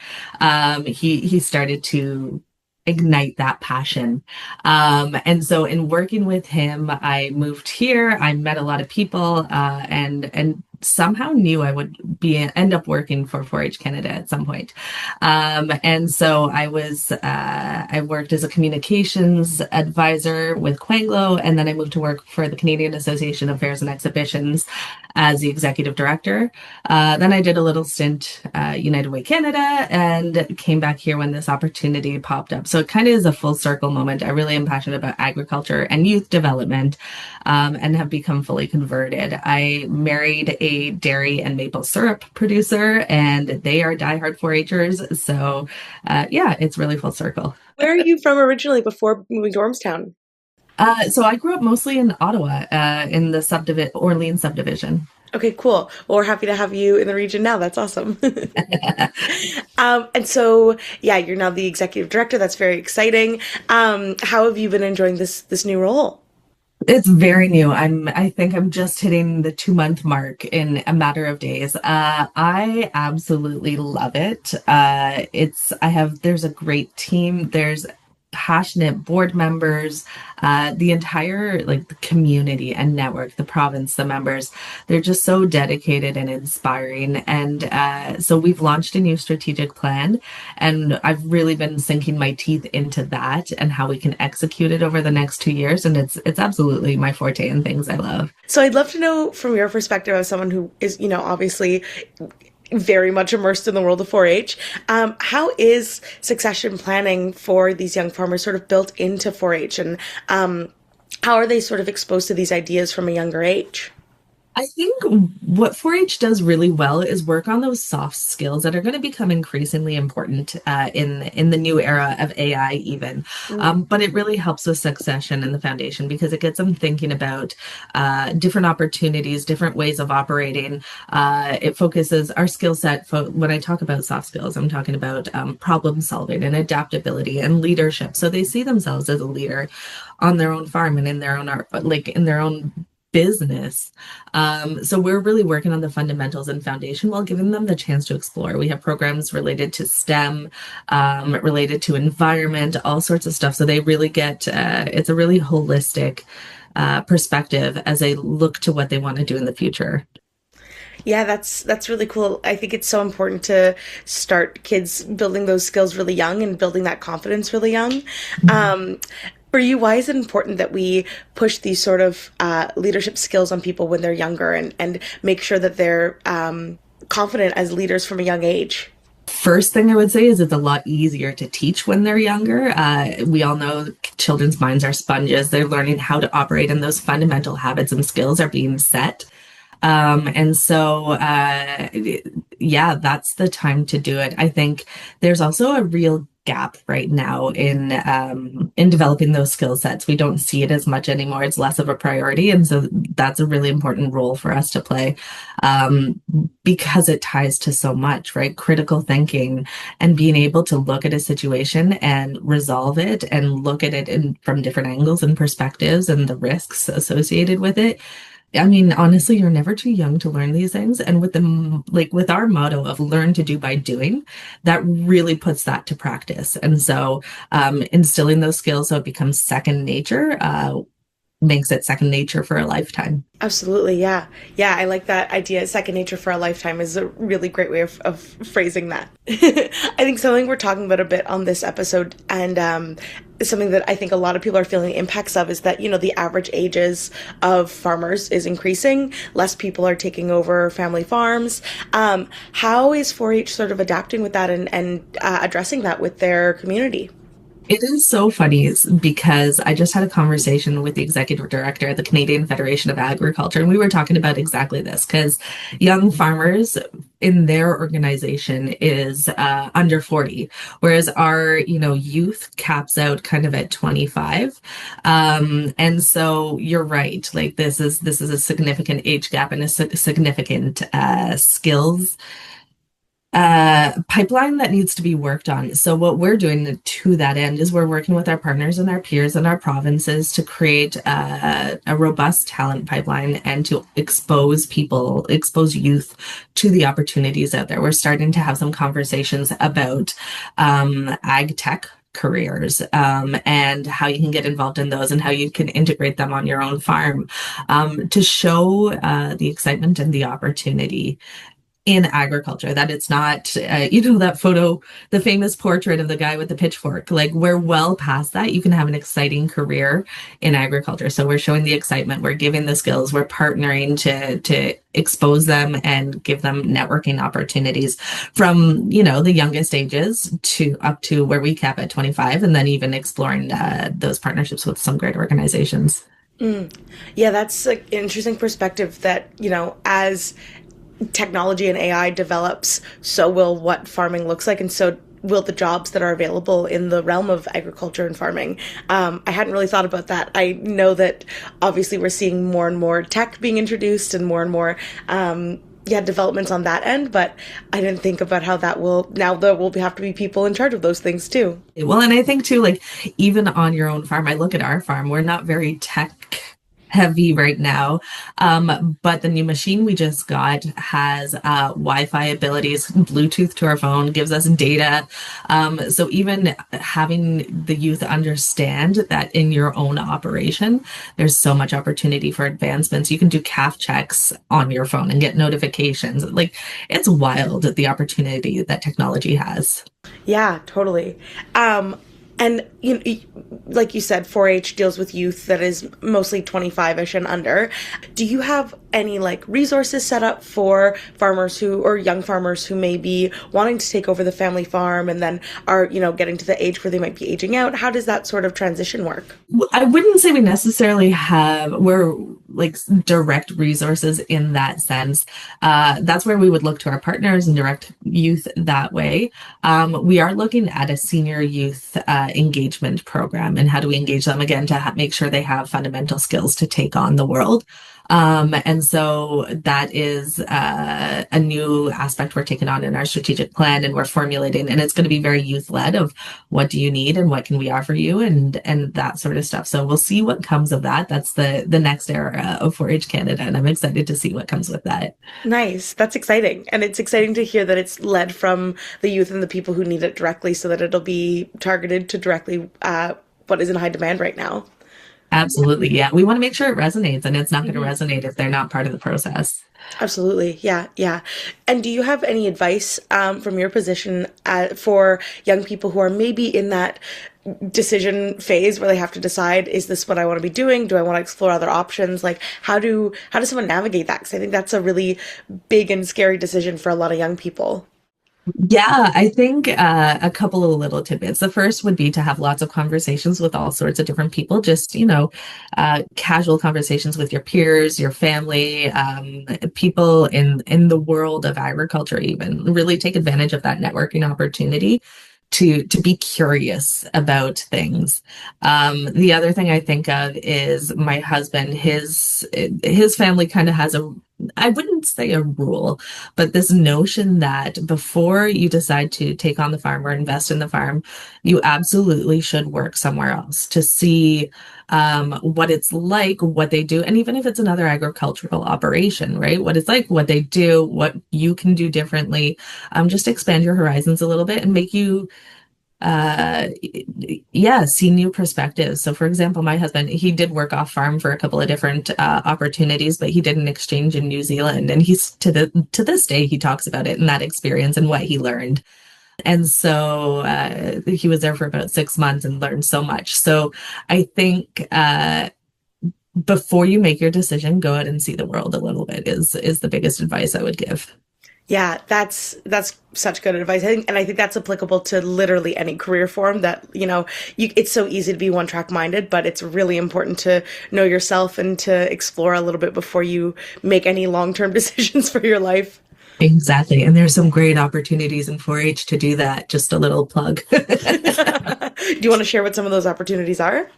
He started to ignite that passion. And so in working with him, I moved here, I met a lot of people, and somehow knew I would end up working for 4-H Canada at some point. And so I worked as a communications advisor with Quanglo, and then I moved to work for the Canadian Association of Fairs and Exhibitions as the executive director. Then I did a little stint United Way Canada and came back here when this opportunity popped up. So it kind of is a full circle moment. I really am passionate about agriculture and youth development, and have become fully converted. I married a dairy and maple syrup producer, and they are diehard 4-Hers. So it's really full circle. Where are you from originally before moving to Ormstown? So I grew up mostly in Ottawa, in the Orleans subdivision. Okay, cool. Well, we're happy to have you in the region now. That's awesome. And so, yeah, you're now the executive director. That's very exciting. How have you been enjoying this new role? It's very new. I think I'm just hitting the 2 month mark in a matter of days. I absolutely love it. There's a great team. There's passionate board members, the entire like the community and network, the province, the members, they're just so dedicated and inspiring. And so we've launched a new strategic plan, and I've really been sinking my teeth into that and how we can execute it over the next 2 years. And it's absolutely my forte and things I love. So I'd love to know from your perspective as someone who is, obviously very much immersed in the world of 4-H. How is succession planning for these young farmers sort of built into 4-H, and how are they sort of exposed to these ideas from a younger age? I think what 4-H does really well is work on those soft skills that are going to become increasingly important in the new era of AI even. But it really helps with succession and the foundation because it gets them thinking about different opportunities, different ways of operating. It focuses our skill set. When I talk about soft skills, I'm talking about problem solving and adaptability and leadership. So they see themselves as a leader on their own farm and in their own business. So we're really working on the fundamentals and foundation while giving them the chance to explore. We have programs related to STEM, related to environment, all sorts of stuff. So they really get, it's a really holistic perspective as they look to what they want to do in the future. Yeah, that's really cool. I think it's so important to start kids building those skills really young and building that confidence really young. For you, why is it important that we push these sort of leadership skills on people when they're younger and make sure that they're confident as leaders from a young age? First thing I would say is it's a lot easier to teach when they're younger. We all know children's minds are sponges. They're learning how to operate, and those fundamental habits and skills are being set. And so, yeah, that's the time to do it. I think there's also a real gap right now in developing those skill sets. We don't see it as much anymore. It's less of a priority. And so that's a really important role for us to play, because it ties to so much, right? Critical thinking and being able to look at a situation and resolve it and look at it from different angles and perspectives and the risks associated with it. I mean, honestly, you're never too young to learn these things. And with our motto of learn to do by doing, that really puts that to practice. And so instilling those skills so it becomes second nature makes it second nature for a lifetime. Absolutely. Yeah. Yeah. I like that idea. Second nature for a lifetime is a really great way of phrasing that. I think something we're talking about a bit on this episode, and something that I think a lot of people are feeling the impacts of, is that, the average ages of farmers is increasing. Less people are taking over family farms. How is 4-H sort of adapting with that and addressing that with their community? It is so funny because I just had a conversation with the executive director at the Canadian Federation of Agriculture, and we were talking about exactly this because young farmers in their organization is under 40, whereas our youth caps out kind of at 25. And so you're right, like this is a significant age gap and a significant skills pipeline that needs to be worked on. So what we're doing to that end is we're working with our partners and our peers and our provinces to create a robust talent pipeline and to expose youth to the opportunities out there. We're starting to have some conversations about ag tech careers, and how you can get involved in those and how you can integrate them on your own farm, to show the excitement and the opportunity in agriculture, that it's not, that photo, the famous portrait of the guy with the pitchfork, like we're well past that. You can have an exciting career in agriculture. So we're showing the excitement, we're giving the skills, we're partnering to expose them and give them networking opportunities from, the youngest ages to up to where we cap at 25, and then even exploring those partnerships with some great organizations. Yeah, that's an interesting perspective that, as technology and AI develops, so will what farming looks like. And so will the jobs that are available in the realm of agriculture and farming. I hadn't really thought about that. I know that obviously we're seeing more and more tech being introduced and more developments on that end, but I didn't think about how that will, now there will have to be people in charge of those things too. Well, and I think too, like even on your own farm, I look at our farm, we're not very tech heavy right now. But the new machine we just got has Wi-Fi abilities, Bluetooth to our phone, gives us data. So even having the youth understand that in your own operation, there's so much opportunity for advancements. You can do calf checks on your phone and get notifications. Like it's wild the opportunity that technology has. Yeah, totally. And like you said, 4-H deals with youth that is mostly 25-ish and under. Do you have any like resources set up for farmers or young farmers who may be wanting to take over the family farm and then are, getting to the age where they might be aging out? How does that sort of transition work? I wouldn't say we necessarily we're like direct resources in that sense. That's where we would look to our partners and direct youth that way. We are looking at a senior youth engagement program, and how do we engage them again to make sure they have fundamental skills to take on the world. And so that is a new aspect we're taking on in our strategic plan, and we're formulating, and it's going to be very youth led of what do you need and what can we offer you and that sort of stuff. So we'll see what comes of that. That's the next era of 4-H Canada, and I'm excited to see what comes with that. Nice. That's exciting. And it's exciting to hear that it's led from the youth and the people who need it directly, so that it'll be targeted to directly what is in high demand right now. Absolutely. Yeah. We want to make sure it resonates, and it's not going to resonate if they're not part of the process. Absolutely. Yeah. Yeah. And do you have any advice from your position for young people who are maybe in that decision phase where they have to decide, is this what I want to be doing? Do I want to explore other options? Like how does someone navigate that? Because I think that's a really big and scary decision for a lot of young people. Yeah, I think a couple of little tidbits. The first would be to have lots of conversations with all sorts of different people, just, casual conversations with your peers, your family, people in the world of agriculture, even really take advantage of that networking opportunity to be curious about things. The other thing I think of is my husband, his family kind of has I wouldn't say a rule, but this notion that before you decide to take on the farm or invest in the farm, you absolutely should work somewhere else to see what it's like, what they do, and even if it's another agricultural operation, right? What it's like, what they do, what you can do differently, just expand your horizons a little bit and make you see new perspectives. So for example, my husband, he did work off farm for a couple of different opportunities, but he did an exchange in New Zealand, and he's to this day he talks about it and that experience and what he learned. And so he was there for about 6 months and learned so much. So I think before you make your decision, go out and see the world a little bit is the biggest advice I would give. Yeah, that's such good advice. I think that's applicable to literally any career form that, it's so easy to be one track minded, but it's really important to know yourself and to explore a little bit before you make any long-term decisions for your life. Exactly. And there's some great opportunities in 4-H to do that. Just a little plug. Do you want to share what some of those opportunities are?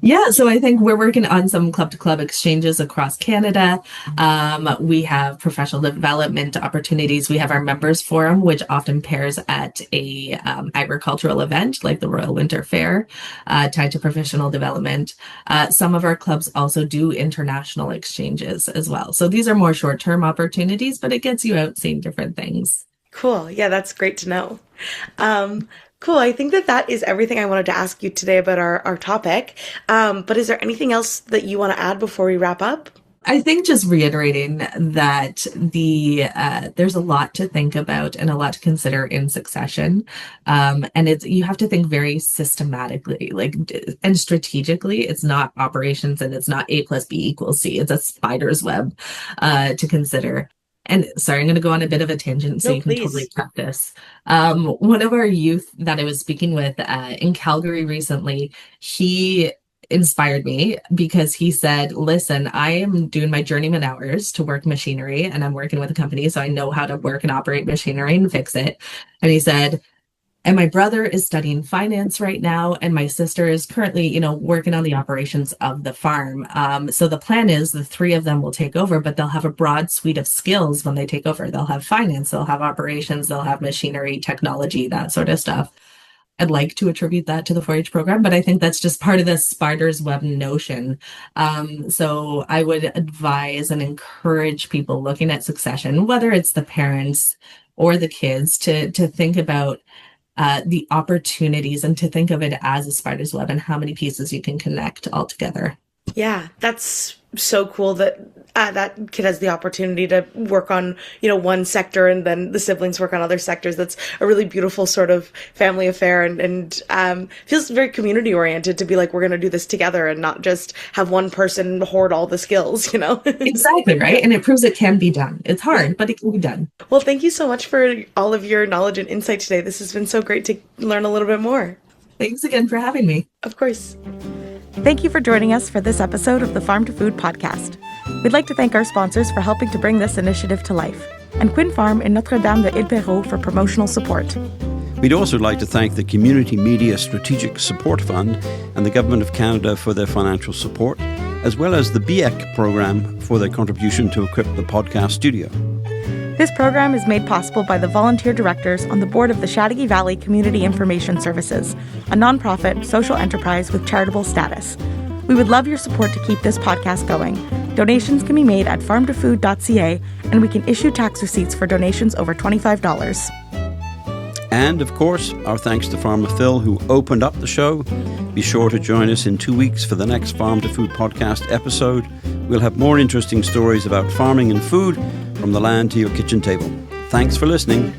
Yeah, so I think we're working on some club-to-club exchanges across Canada. We have professional development opportunities. We have our members forum, which often pairs at a agricultural event like the Royal Winter Fair, tied to professional development. Some of our clubs also do international exchanges as well. So these are more short-term opportunities, but it gets you out seeing different things. Cool. Yeah, that's great to know. Cool. I think that is everything I wanted to ask you today about our topic. But is there anything else that you want to add before we wrap up? I think just reiterating that there's a lot to think about and a lot to consider in succession. And you have to think very systematically, and strategically. It's not operations and it's not A plus B equals C. It's a spider's web to consider. And sorry, I'm going to go on a bit of a tangent so you can totally cut this. One of our youth that I was speaking with in Calgary recently, he inspired me because he said, listen, I am doing my journeyman hours to work machinery, and I'm working with a company, so I know how to work and operate machinery and fix it. And he said, And my brother is studying finance right now, and my sister is currently, working on the operations of the farm. So the plan is the three of them will take over, but they'll have a broad suite of skills when they take over. They'll have finance, they'll have operations, they'll have machinery, technology, that sort of stuff. I'd like to attribute that to the 4-H program, but I think that's just part of the spider's web notion. So I would advise and encourage people looking at succession, whether it's the parents or the kids, to think about the opportunities and to think of it as a spider's web and how many pieces you can connect all together. Yeah, that's so cool that that kid has the opportunity to work on, one sector and then the siblings work on other sectors. That's a really beautiful sort of family affair and feels very community oriented to be like, we're going to do this together and not just have one person hoard all the skills, Exactly, right? And it proves it can be done. It's hard, but it can be done. Well, thank you so much for all of your knowledge and insight today. This has been so great to learn a little bit more. Thanks again for having me. Of course. Thank you for joining us for this episode of the Farm to Food podcast. We'd like to thank our sponsors for helping to bring this initiative to life, and Quinn Farm in Notre-Dame de Ile-Perrot for promotional support. We'd also like to thank the Community Media Strategic Support Fund and the Government of Canada for their financial support, as well as the BEC program for their contribution to equip the podcast studio. This program is made possible by the volunteer directors on the board of the Chateauguay Valley Community Information Services, a nonprofit social enterprise with charitable status. We would love your support to keep this podcast going. Donations can be made at farmtofood.ca, and we can issue tax receipts for donations over $25. And, of course, our thanks to Farmer Phil, who opened up the show. Be sure to join us in 2 weeks for the next Farm to Food podcast episode. We'll have more interesting stories about farming and food from the land to your kitchen table. Thanks for listening.